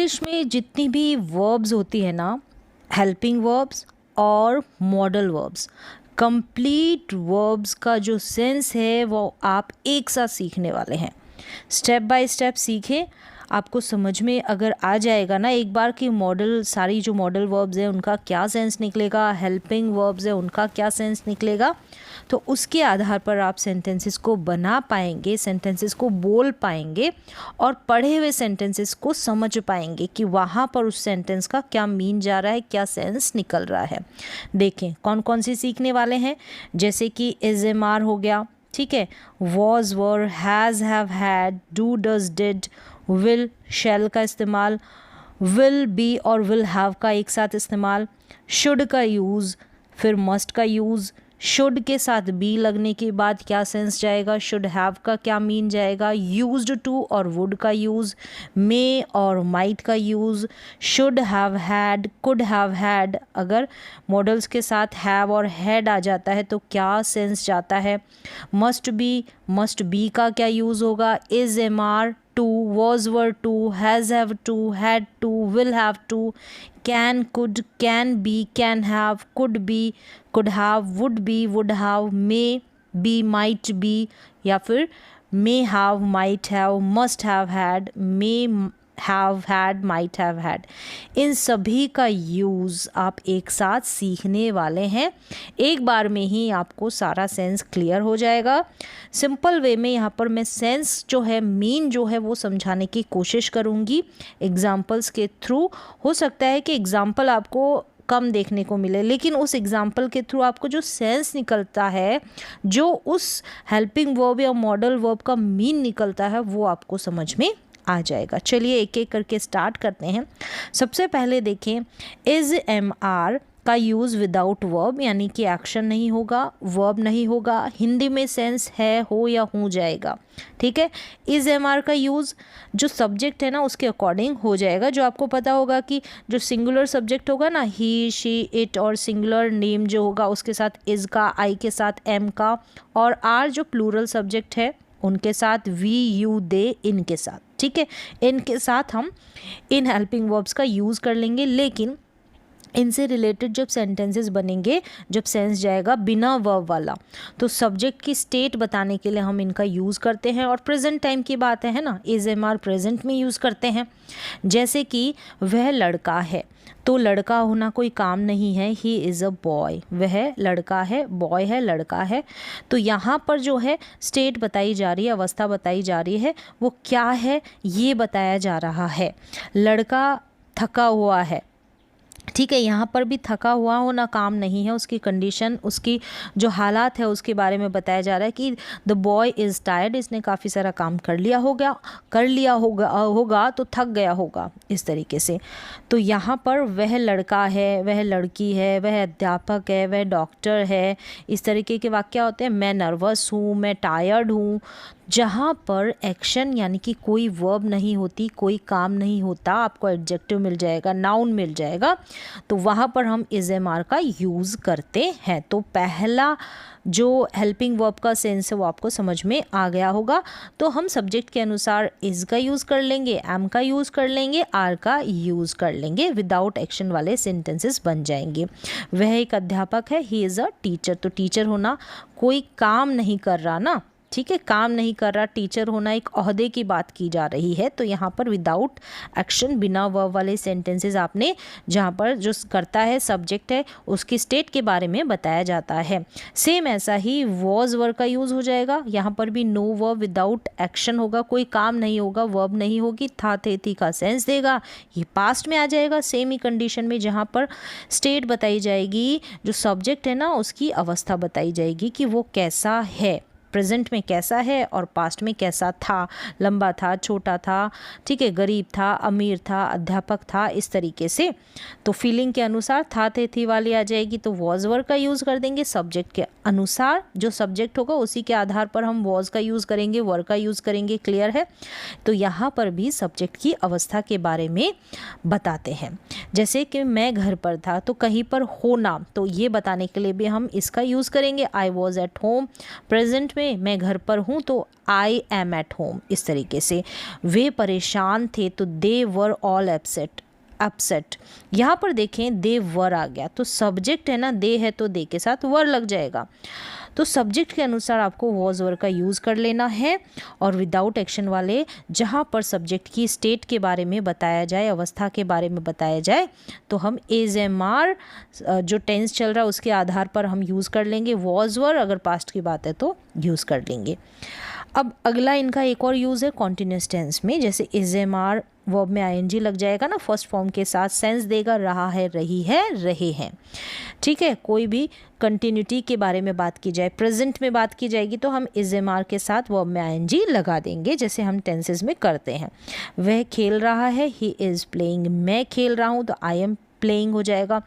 English में जितनी भी वर्ब्स होती है ना, हेल्पिंग वर्ब्स और मॉडल वर्ब्स, कंप्लीट वर्ब्स का जो सेंस है वो आप एक साथ सीखने वाले हैं। स्टेप बाय स्टेप सीखें, आपको समझ में अगर आ जाएगा ना एक बार कि मॉडल, सारी जो मॉडल वर्ब्स है उनका क्या सेंस निकलेगा, हेल्पिंग वर्ब्स है उनका क्या सेंस निकलेगा, तो उसके आधार पर आप सेंटेंसेस को बना पाएंगे, सेंटेंसेस को बोल पाएंगे और पढ़े हुए सेंटेंसेस को समझ पाएंगे कि वहाँ पर उस सेंटेंस का क्या मीन जा रहा है, क्या सेंस निकल रहा है। देखें कौन कौन सी सीखने वाले हैं, जैसे कि इज एम आर हो गया, ठीक है, was were, has have had, do does did, will शैल का इस्तेमाल, विल बी और विल हैव का एक साथ इस्तेमाल, शुड का यूज़, फिर मस्ट का यूज़, शुड के साथ बी लगने के बाद क्या सेंस जाएगा, शुड हैव का क्या मीन जाएगा, यूज्ड टू और वुड का यूज़, मे और माइट का use, should have had, could have had, अगर मॉडल्स के साथ हैव और हैड आ जाता है तो क्या सेंस जाता है, मस्ट बी का क्या यूज़ होगा, is am are, to, was were to, has have to, had to, will have to, can, could, can be, can have, could be, could have, would have, may be, might be, या फिर may have, might have, must have had, may have had, might have had, इन सभी का use आप एक साथ सीखने वाले हैं। एक बार में ही आपको सारा सेंस क्लियर हो जाएगा। सिंपल वे में यहाँ पर मैं सेंस जो है, मीन जो है वो समझाने की कोशिश करूँगी एग्जाम्पल्स के थ्रू। हो सकता है कि एग्जाम्पल आपको कम देखने को मिले, लेकिन उस एग्जाम्पल के थ्रू आपको जो सेंस निकलता है, जो उस हेल्पिंग वर्ब या मॉडल वर्ब का मीन निकलता है, वो आपको समझ में आ जाएगा। चलिए एक एक करके स्टार्ट करते हैं। सबसे पहले देखें, इज एम आर का यूज़ विदाउट वर्ब, यानी कि एक्शन नहीं होगा, वर्ब नहीं होगा, हिंदी में सेंस है, हो या हो जाएगा, ठीक है। इज एम आर का यूज़ जो सब्जेक्ट है ना उसके अकॉर्डिंग हो जाएगा। जो आपको पता होगा कि जो सिंगुलर सब्जेक्ट होगा ना, ही, शी, इट, और सिंगुलर नेम जो होगा उसके साथ इज का, आई के साथ एम का, और आर जो प्लूरल सब्जेक्ट है उनके साथ वी, यू, दे, इनके साथ, ठीक है। इनके साथ हम इन हेल्पिंग वर्ब्स का यूज़ कर लेंगे, लेकिन इनसे रिलेटेड जब सेंटेंसेस बनेंगे, जब सेंस जाएगा बिना वर्ब वाला, तो सब्जेक्ट की स्टेट बताने के लिए हम इनका यूज़ करते हैं। और प्रेजेंट टाइम की बात है ना, इज एम आर प्रेजेंट में यूज़ करते हैं। जैसे कि वह लड़का है, तो लड़का होना कोई काम नहीं है, ही इज़ अ बॉय, वह लड़का है, बॉय है, लड़का है। तो यहाँ पर जो है स्टेट बताई जा रही है, अवस्था बताई जा रही है, वो क्या है ये बताया जा रहा है। लड़का थका हुआ है, ठीक है, यहाँ पर भी थका हुआ होना काम नहीं है, उसकी कंडीशन, उसकी जो हालात है उसके बारे में बताया जा रहा है कि द बॉय इज़ टायर्ड, इसने काफ़ी सारा काम कर लिया होगा तो थक गया होगा, इस तरीके से। तो यहाँ पर वह लड़का है, वह लड़की है, वह अध्यापक है, वह डॉक्टर है, इस तरीके के वाक्य होते हैं। मैं नर्वस हूँ, मैं टायर्ड हूँ। जहाँ पर एक्शन यानी कि कोई वर्ब नहीं होती, कोई काम नहीं होता, आपको एडजेक्टिव मिल जाएगा, नाउन मिल जाएगा, तो वहाँ पर हम इज एम आर का यूज़ करते हैं। तो पहला जो हेल्पिंग वर्ब का सेंस है वो आपको समझ में आ गया होगा। तो हम सब्जेक्ट के अनुसार इज़ का यूज़ कर लेंगे, एम का यूज़ कर लेंगे, आर का यूज़ कर लेंगे, विदाउट एक्शन वाले सेंटेंसेस बन जाएंगे। वह एक अध्यापक है, ही इज़ अ टीचर, तो टीचर होना कोई काम नहीं कर रहा ना, ठीक है, काम नहीं कर रहा, टीचर होना एक ओहदे की बात की जा रही है। तो यहाँ पर विदाउट एक्शन, बिना वर्ब वाले सेंटेंसेस आपने, जहाँ पर जो करता है सब्जेक्ट है उसकी स्टेट के बारे में बताया जाता है। सेम ऐसा ही वॉज वर का यूज़ हो जाएगा। यहाँ पर भी नो वर्ब, विदाउट एक्शन होगा, कोई काम नहीं होगा, वर्ब नहीं होगी, था, थे, थी का सेंस देगा, ये पास्ट में आ जाएगा। सेम ही कंडीशन में जहाँ पर स्टेट बताई जाएगी, जो सब्जेक्ट है ना उसकी अवस्था बताई जाएगी कि वो कैसा है, प्रेजेंट में कैसा है और पास्ट में कैसा था, लंबा था, छोटा था, ठीक है, गरीब था, अमीर था, अध्यापक था, इस तरीके से। तो फीलिंग के अनुसार था, थे, थी वाली आ जाएगी, तो वॉज वर का यूज़ कर देंगे। सब्जेक्ट के अनुसार जो सब्जेक्ट होगा उसी के आधार पर हम वॉज का यूज़ करेंगे, वर का यूज़ करेंगे, क्लियर है। तो यहाँ पर भी सब्जेक्ट की अवस्था के बारे में बताते हैं। जैसे कि मैं घर पर था, तो कहीं पर होना, तो ये बताने के लिए भी हम इसका यूज़ करेंगे, I was at home. Present में मैं घर पर हूँ तो आई एम एट होम, इस तरीके से। वे परेशान थे तो दे वर ऑल अपसेट। यहाँ पर देखें दे वर आ गया तो सब्जेक्ट है ना, दे है तो दे के साथ वर लग जाएगा। तो सब्जेक्ट के अनुसार आपको वॉज वर का यूज़ कर लेना है। और विदाउट एक्शन वाले जहाँ पर सब्जेक्ट की स्टेट के बारे में बताया जाए, अवस्था के बारे में बताया जाए, तो हम इज एम आर जो टेंस चल रहा है उसके आधार पर हम यूज़ कर लेंगे। वॉज वर अगर पास्ट की बात है तो यूज़ कर लेंगे। अब अगला इनका एक और यूज़ है कॉन्टिन्यूस टेंस में। जैसे इज एम आर वर्ब में आईएनजी लग जाएगा ना फर्स्ट फॉर्म के साथ, सेंस देगा रहा है, रही है, रहे हैं। ठीक है, कोई भी कंटिन्यूटी के बारे में बात की जाए, प्रेजेंट में बात की जाएगी तो हम इज एम आर के साथ वर्ब में आईएनजी लगा देंगे, जैसे हम टेंसेस में करते हैं। वह खेल रहा है, ही इज़ प्लेइंग। मैं खेल रहा हूँ तो आई एम प्लेइंग हो जाएगा।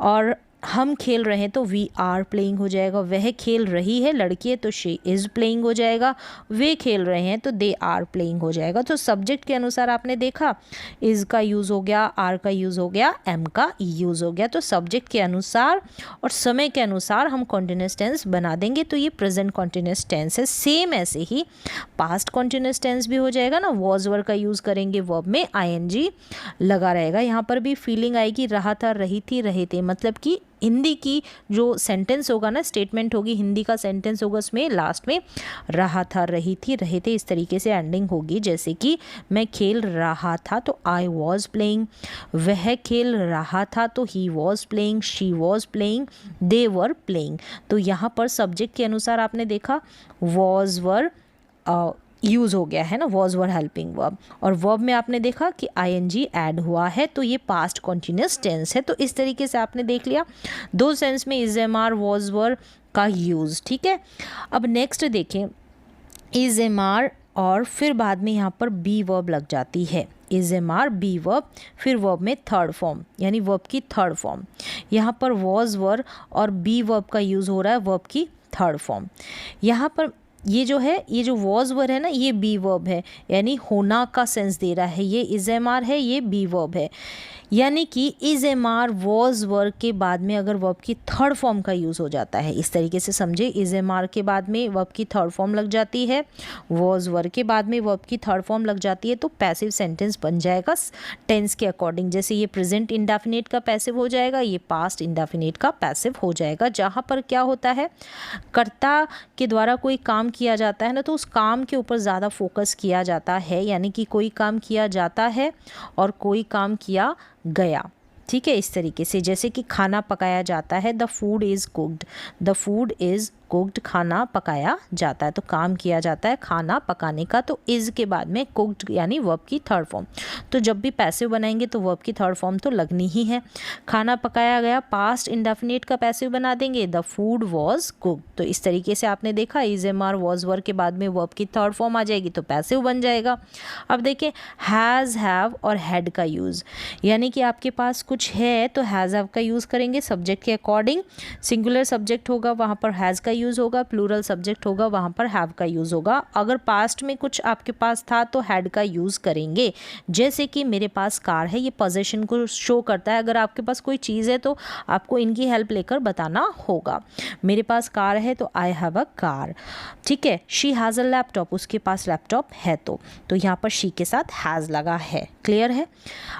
और हम खेल रहे हैं तो वी आर प्लेइंग हो जाएगा। वह खेल रही है, लड़की है तो शी इज़ प्लेइंग हो जाएगा। वे खेल रहे हैं तो दे आर प्लेइंग हो जाएगा। तो सब्जेक्ट के अनुसार आपने देखा इज़ का यूज़ हो गया, आर का यूज़ हो गया, एम का यूज़ हो गया। तो सब्जेक्ट के अनुसार और समय के अनुसार हम कॉन्टिन्यूस टेंस बना देंगे। तो ये प्रेजेंट कॉन्टिन्यूस टेंस है। सेम ऐसे ही पास्ट कॉन्टिन्यूस टेंस भी हो जाएगा ना, वॉज वर का यूज़ करेंगे, वर्ब में आईएनजी लगा रहेगा। यहाँ पर भी फीलिंग आएगी, रहा था, रही थी, रहे थे। मतलब कि हिंदी की जो सेंटेंस होगा ना, स्टेटमेंट होगी, हिंदी का सेंटेंस होगा, उसमें लास्ट में रहा था, रही थी, रहे थे, इस तरीके से एंडिंग होगी। जैसे कि मैं खेल रहा था तो आई वॉज प्लेइंग, वह खेल रहा था तो he was playing, she was playing, they were playing. तो यहाँ पर सब्जेक्ट के अनुसार आपने देखा वॉज वर यूज़ हो गया है ना, वॉज वर हेल्पिंग वर्ब। और वर्ब में आपने देखा कि आईएनजी ऐड हुआ है तो ये पास्ट कॉन्टिन्यूस टेंस है। तो इस तरीके से आपने देख लिया दो सेंस में is am are was were का यूज़। ठीक है, अब नेक्स्ट देखें इज एम आर और फिर बाद में यहाँ पर बी वर्ब लग जाती है। Is am are be verb, फिर वर्ब में थर्ड फॉर्म यानी वर्ब की थर्ड फॉर्म। यहाँ पर वॉज वर और बी वर्ब का यूज़ हो रहा है, वर्ब की थर्ड फॉर्म। यहाँ पर ये जो है, ये जो वॉज वर है ना, ये बी वर्ब है, यानी होना का सेंस दे रहा है। ये इज एम आर है, ये बी वर्ब है। यानी कि is am are was were के बाद में अगर वर्ब की थर्ड फॉर्म का यूज़ हो जाता है, इस तरीके से समझे, इज एम आर के बाद में वर्ब की थर्ड फॉर्म लग जाती है, वॉज वर के बाद में वर्ब की थर्ड फॉर्म लग जाती है, तो पैसिव सेंटेंस बन जाएगा टेंस के अकॉर्डिंग। जैसे ये प्रेजेंट इंडेफिनिट का पैसिव हो जाएगा, ये पास्ट इंडेफिनिट का पैसिव हो जाएगा। जहाँ पर क्या होता है, कर्ता के द्वारा कोई काम किया जाता है ना, तो उस काम के ऊपर ज़्यादा फोकस किया जाता है, यानी कि कोई काम किया जाता है और कोई काम किया गया। ठीक है, इस तरीके से जैसे कि खाना पकाया जाता है, the food is cooked, the food is cooked, खाना पकाया जाता है, तो काम किया जाता है खाना पकाने का, तो इज़ के बाद में कुक्ड यानी वर्ब की थर्ड फॉर्म। तो जब भी पैसिव बनाएंगे तो वर्ब की थर्ड फॉर्म तो लगनी ही है। खाना पकाया गया, पास्ट इंडेफिनिट का पैसिव बना देंगे, द फूड वॉज कुक्ड। तो इस तरीके से आपने देखा is am are was were के बाद में वर्ब की थर्ड फॉर्म आ जाएगी तो पैसिव बन जाएगा। अब देखें हैज़, हैव और हैड का यूज़, यानी कि आपके पास कुछ है तो हैज़ हैव का यूज़ करेंगे सब्जेक्ट के अकॉर्डिंग। सिंगुलर सब्जेक्ट होगा वहाँ पर हैज़ का यूज़ होगा, प्लूरल सब्जेक्ट होगा वहाँ पर हैव का यूज़ होगा। अगर पास्ट में कुछ आपके पास था तो हैड का यूज़ करेंगे। जैसे कि मेरे पास कार है, ये पोजेशन को शो करता है। अगर आपके पास कोई चीज़ है तो आपको इनकी हेल्प लेकर बताना होगा। मेरे पास कार है तो आई हैव अ कार। ठीक है, शी हैज़ अ लैपटॉप, उसके पास लैपटॉप है तो यहाँ पर शी के साथ हैज़ लगा है। क्लियर है।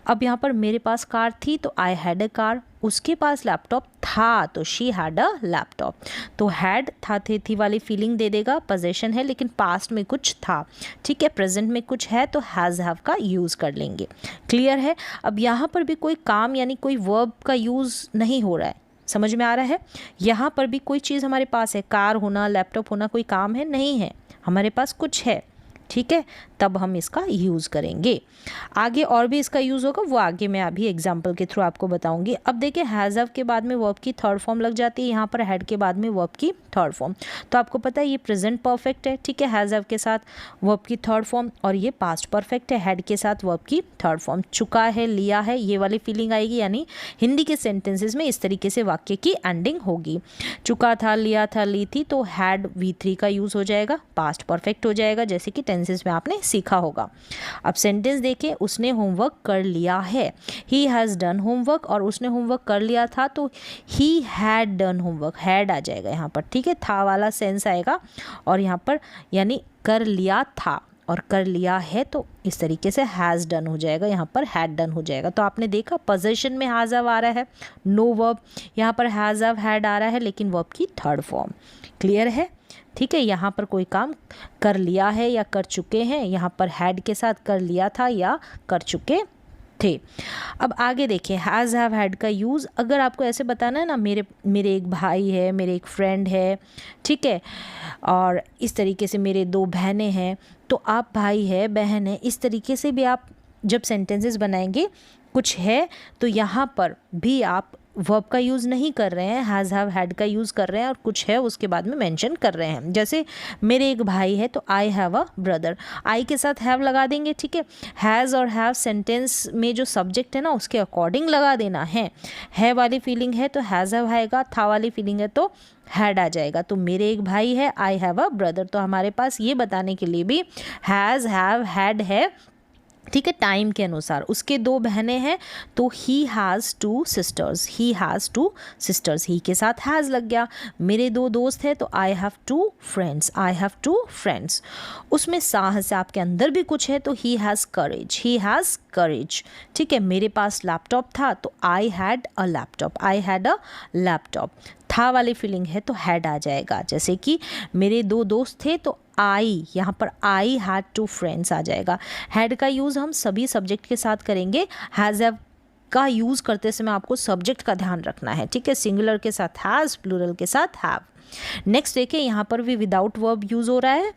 अब यहाँ पर मेरे पास कार थी तो आई हैड अ कार, उसके पास लैपटॉप था तो शी हैड अ लैपटॉप। तो हैड था थी वाली फीलिंग दे देगा, पोजेशन है लेकिन पास्ट में कुछ था। ठीक है, प्रेजेंट में कुछ है तो हैज़ हैव का यूज़ कर लेंगे। क्लियर है। अब यहाँ पर भी कोई काम यानी कोई वर्ब का यूज़ नहीं हो रहा है, समझ में आ रहा है। यहाँ पर भी कोई चीज़ हमारे पास है, कार होना, लैपटॉप होना, कोई काम है नहीं है, हमारे पास कुछ है। ठीक है, तब हम इसका यूज़ करेंगे। आगे और भी इसका यूज़ होगा, वो आगे मैं अभी एग्जांपल के थ्रू आपको बताऊंगी। अब देखिए हैज़ हैव के बाद में वर्ब की थर्ड फॉर्म लग जाती है, यहाँ पर हैड के बाद में वर्ब की थर्ड फॉर्म। तो आपको पता है ये प्रेजेंट परफेक्ट है। ठीक है, हैज़ हैव के साथ वर्ब की थर्ड फॉर्म, और ये पास्ट परफेक्ट है, हैड के साथ वर्ब की थर्ड फॉर्म। चुका है, लिया है, ये वाली फीलिंग आएगी, यानी हिंदी के सेंटेंसेस में इस तरीके से वाक्य की एंडिंग होगी। चुका था, लिया था, ली थी, तो हैड V3 का यूज़ हो जाएगा, पास्ट परफेक्ट हो जाएगा, जैसे कि टेंस टेंसेस में आपने सीखा होगा। अब सेंटेंस देखिए, उसने होमवर्क कर लिया है, ही हैज़ डन होमवर्क, और उसने होमवर्क कर लिया था तो he had done homework, had आ जाएगा यहाँ पर, ठीक है, था वाला सेंस आएगा, और यहाँ पर यानी कर लिया था और कर लिया है तो इस तरीके से हैज़ डन हो जाएगा, यहाँ पर हैड डन हो जाएगा। तो आपने देखा पोजीशन में हैज़ हैव आ रहा है, नो वर्ब, यहाँ पर हैज़ हैव हैड आ रहा है लेकिन वर्ब की थर्ड फॉर्म। क्लियर है? ठीक है, यहाँ पर कोई काम कर लिया है या कर चुके हैं, यहाँ पर हैड के साथ कर लिया था या कर चुके थे। अब आगे देखिए, हैज़ हैव हैड का यूज़ अगर आपको ऐसे बताना है ना, मेरे एक भाई है, मेरे एक फ्रेंड है, ठीक है, और इस तरीके से मेरे 2 बहनें हैं, तो आप भाई है बहन है इस तरीके से भी आप जब सेंटेंसेस बनाएंगे, कुछ है तो यहाँ पर भी आप वर्ब का यूज़ नहीं कर रहे हैं, हैज़ हैव हैड का यूज़ कर रहे हैं, और कुछ है उसके बाद में मेंशन कर रहे हैं। जैसे मेरे एक भाई है तो आई हैव अ ब्रदर, आई के साथ हैव लगा देंगे, ठीक है। हैज़ और हैव सेंटेंस में जो सब्जेक्ट है ना उसके अकॉर्डिंग लगा देना है वाली फीलिंग है तो हैज़ हैव आएगा, था वाली फीलिंग है तो हैड आ जाएगा। तो मेरे एक भाई है, आई हैव अ ब्रदर, तो हमारे पास ये बताने के लिए भी हैज़ हैव हैड है, ठीक है, टाइम के अनुसार। उसके 2 बहनें हैं तो he has 2 sisters, he has 2 sisters, he के साथ हैज़ लग गया। मेरे 2 दोस्त हैं तो I have 2 friends, I have 2 friends. उसमें साहस आपके अंदर भी कुछ है तो he has courage, he has करेज, ठीक है। मेरे पास लैपटॉप था तो I had a laptop, I had a laptop, था वाली फीलिंग है तो हैड आ जाएगा। जैसे कि मेरे 2 दोस्त थे तो आई, यहाँ पर आई हैड 2 फ्रेंड्स आ जाएगा। हैड का यूज़ हम सभी सब्जेक्ट के साथ करेंगे, हैज़ हैव का यूज़ करते समय आपको सब्जेक्ट का ध्यान रखना है, ठीक है। सिंगुलर के साथ हैज़, प्लूरल के साथ हैव। नेक्स्ट देखिए, यहाँ पर भी विदाउट वर्ब यूज़ हो रहा है,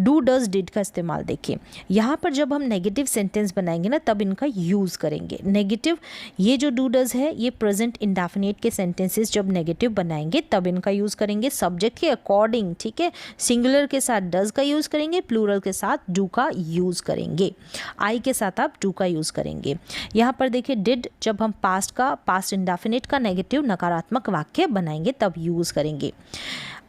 डू डज डिड का इस्तेमाल। देखिए यहाँ पर जब हम नेगेटिव सेंटेंस बनाएंगे ना तब इनका यूज़ करेंगे। नेगेटिव, ये जो डू डज है ये प्रेजेंट इंडेफिनिट के सेंटेंसेस जब नेगेटिव बनाएंगे तब इनका यूज़ करेंगे सब्जेक्ट के अकॉर्डिंग, ठीक है। सिंगुलर के साथ डज का यूज़ करेंगे, प्लूरल के साथ डू का यूज़ करेंगे, आई के साथ आप डू का यूज़ करेंगे। यहाँ पर देखिए डिड जब हम पास्ट इंडेफिनिट का नेगेटिव नकारात्मक वाक्य बनाएंगे तब यूज़ करेंगे।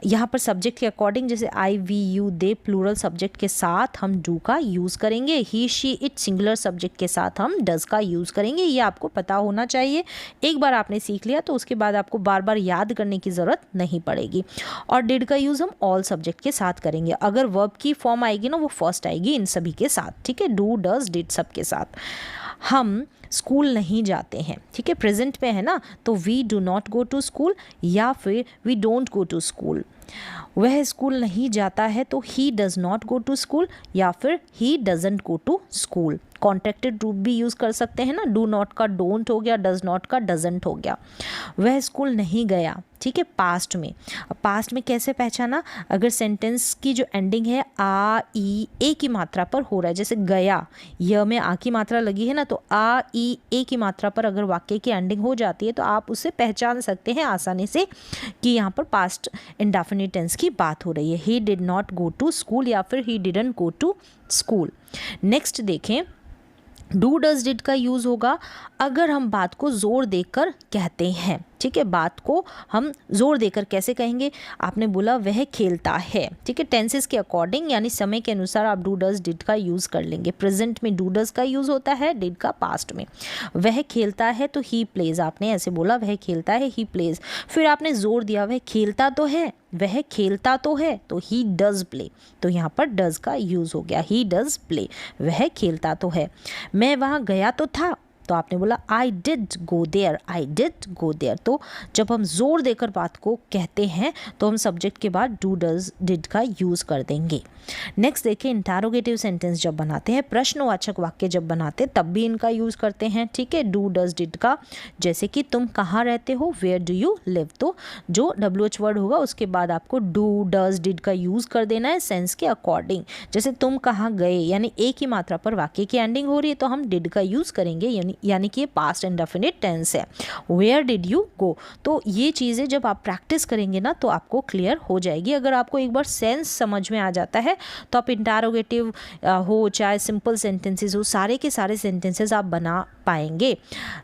यहाँ पर सब्जेक्ट के अकॉर्डिंग जैसे I we you they plural subject के साथ हम डू का यूज़ करेंगे, he she it singular subject के साथ हम डज का यूज़ करेंगे। ये आपको पता होना चाहिए, एक बार आपने सीख लिया तो उसके बाद आपको बार बार याद करने की ज़रूरत नहीं पड़ेगी। और डिड का यूज़ हम ऑल सब्जेक्ट के साथ करेंगे, अगर वर्ब की फॉर्म आएगी ना वो फर्स्ट आएगी इन सभी के साथ, ठीक है, डू डज डिड सब के साथ। हम स्कूल नहीं जाते हैं, ठीक है, प्रेजेंट पे है ना, तो we do not go to school या फिर we don't go to school. वह स्कूल नहीं जाता है तो he does not go to school या फिर he doesn't go to school. Contracted रूप भी यूज़ कर सकते हैं ना, डू नॉट का डोंट हो गया, डज नॉट का डजंट हो गया। वह स्कूल नहीं गया, ठीक है, पास्ट में। अब पास्ट में कैसे पहचाना, अगर सेंटेंस की जो एंडिंग है आ ई ए की मात्रा पर हो रहा है, जैसे गया य में आ की मात्रा लगी है ना, तो आ ई ए की मात्रा पर अगर वाक्य की एंडिंग हो जाती है तो आप उसे पहचान सकते हैं आसानी से कि यहाँ पर पास्ट इंडेफिनिट टेंस की बात हो रही है। He did not go to school या फिर he didn't go to school. Next देखें, डू डज डिड का यूज़ होगा अगर हम बात को जोर देकर कहते हैं, ठीक है। बात को हम जोर देकर कैसे कहेंगे, आपने बोला वह खेलता है, ठीक है, टेंसेस के अकॉर्डिंग यानी समय के अनुसार आप डू डज डिड का यूज़ कर लेंगे। प्रेजेंट में डू डज का यूज़ होता है, डिड का पास्ट में। वह खेलता है तो ही प्लेज, आपने ऐसे बोला वह खेलता है, ही प्लेज, फिर आपने जोर दिया वह खेलता तो है, वह खेलता तो है, तो ही डज प्ले, तो यहाँ पर डज का यूज़ हो गया, ही डज प्ले, वह खेलता तो है। मैं वहाँ गया तो था, तो आपने बोला I did go there, I did go there. तो जब हम जोर देकर बात को कहते हैं तो हम सब्जेक्ट के बाद डू डज डिड का यूज़ कर देंगे। नेक्स्ट देखिए, इंटरोगेटिव सेंटेंस जब बनाते हैं, प्रश्नवाचक वाक्य जब बनाते हैं तब भी इनका यूज़ करते हैं, ठीक है, डू डज डिड का। जैसे कि तुम कहाँ रहते हो, वेयर डू यू लिव, तो जो WH वर्ड होगा उसके बाद आपको डू डज डिड का यूज़ कर देना है सेंस के अकॉर्डिंग। जैसे तुम कहाँ गए यानी एक ही मात्रा पर वाक्य की एंडिंग हो रही है तो हम डिड का यूज़ करेंगे, यानी कि ये पास्ट इंडेफिनिट टेंस है। वेयर डिड यू गो, तो ये चीज़ें जब आप प्रैक्टिस करेंगे ना तो आपको क्लियर हो जाएगी। अगर आपको एक बार सेंस समझ में आ जाता है तो आप इंटरोगेटिव हो चाहे सिंपल सेंटेंसेस हो, सारे के सारे सेंटेंसेस आप बना पाएंगे।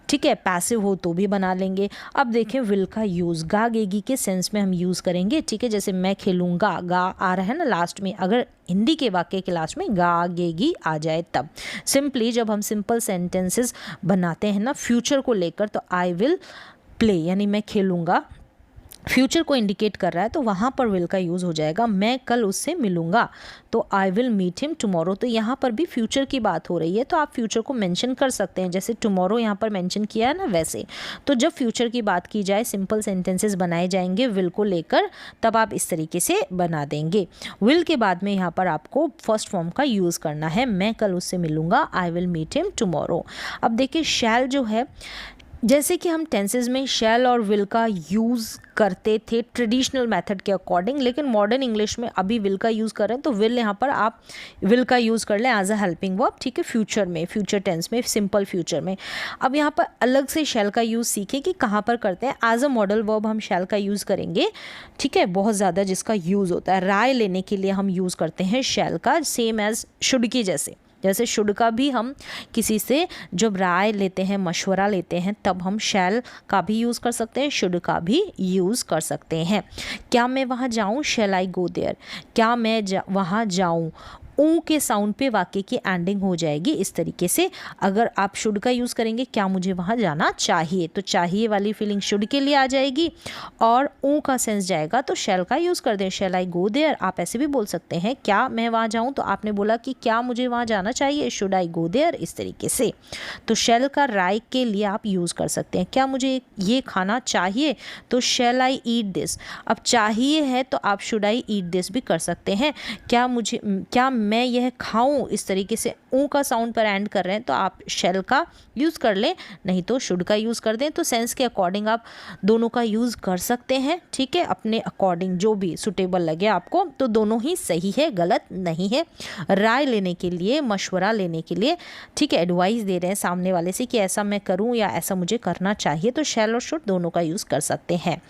ठीक है, पैसिव हो तो भी बना लेंगे। अब देखें विल का यूज़ गागेगी के सेंस में हम यूज़ करेंगे। ठीक है, जैसे मैं खेलूँगा, गा आ रहा है ना लास्ट में, अगर हिंदी के वाक्य के लास्ट में गागेगी आ जाए तब सिंपली जब हम सिंपल सेंटेंसेस बनाते हैं ना फ्यूचर को लेकर, तो आई विल प्ले यानी मैं खेलूँगा फ्यूचर को इंडिकेट कर रहा है तो वहाँ पर विल का यूज़ हो जाएगा। मैं कल उससे मिलूँगा तो I will meet him tomorrow, तो यहाँ पर भी फ्यूचर की बात हो रही है तो आप फ्यूचर को मेंशन कर सकते हैं, जैसे टुमारो यहाँ पर मेंशन किया है ना वैसे। तो जब फ्यूचर की बात की जाए सिंपल सेंटेंसेस बनाए जाएंगे विल को लेकर, तब आप इस तरीके से बना देंगे। विल के बाद में यहाँ पर आपको फर्स्ट फॉर्म का यूज़ करना है, मैं कल उससे मिलूँगा, I will meet him tomorrow. अब देखिए शैल जो है, जैसे कि हम टेंसेज में शैल और विल का यूज़ करते थे ट्रेडिशनल मेथड के अकॉर्डिंग, लेकिन मॉडर्न इंग्लिश में अभी विल का यूज़ कर रहे हैं तो विल यहाँ पर आप विल का यूज़ कर लें एज अ हेल्पिंग वर्ब। ठीक है, फ्यूचर में, फ्यूचर टेंस में, सिंपल फ्यूचर में। अब यहाँ पर अलग से शैल का यूज़ सीखें कि कहाँ पर करते हैं। एज अ मॉडल वर्ब हम शैल का यूज़ करेंगे। ठीक है, बहुत ज़्यादा जिसका यूज़ होता है, राय लेने के लिए हम यूज़ करते हैं शैल का, सेम एज शुड की जैसे शुड का भी हम किसी से जब राय लेते हैं, मशवरा लेते हैं, तब हम शैल का भी यूज़ कर सकते हैं, शुड का भी यूज़ कर सकते हैं। क्या मैं वहाँ जाऊँ, शैल आई गो देयर, क्या मैं वहाँ जाऊँ, ऊ के साउंड पे वाक्य की एंडिंग हो जाएगी इस तरीके से। अगर आप शुड का यूज़ करेंगे, क्या मुझे वहाँ जाना चाहिए, तो चाहिए वाली फीलिंग शुड के लिए आ जाएगी और ऊ का सेंस जाएगा तो शैल का यूज़ कर दें, शैल आई गो देयर। आप ऐसे भी बोल सकते हैं क्या मैं वहाँ जाऊँ, तो आपने बोला कि क्या मुझे वहाँ जाना चाहिए, शुड आई गो देयर, इस तरीके से। तो शैल का राय के लिए आप यूज़ कर सकते हैं। क्या मुझे ये खाना चाहिए, तो शैल आई ईट दिस। अब चाहिए है तो आप शुड आई ईट दिस भी कर सकते हैं। क्या मैं यह खाऊं, इस तरीके से ऊ का साउंड पर एंड कर रहे हैं तो आप शैल का यूज़ कर लें, नहीं तो शुड का यूज़ कर दें। तो सेंस के अकॉर्डिंग आप दोनों का यूज़ कर सकते हैं। ठीक है, अपने अकॉर्डिंग जो भी सुटेबल लगे आपको, तो दोनों ही सही है, गलत नहीं है। राय लेने के लिए, मशवरा लेने के लिए, ठीक है, एडवाइस दे रहे हैं सामने वाले से कि ऐसा मैं करूं या ऐसा मुझे करना चाहिए, तो शैल और शुड दोनों का यूज़ कर सकते हैं।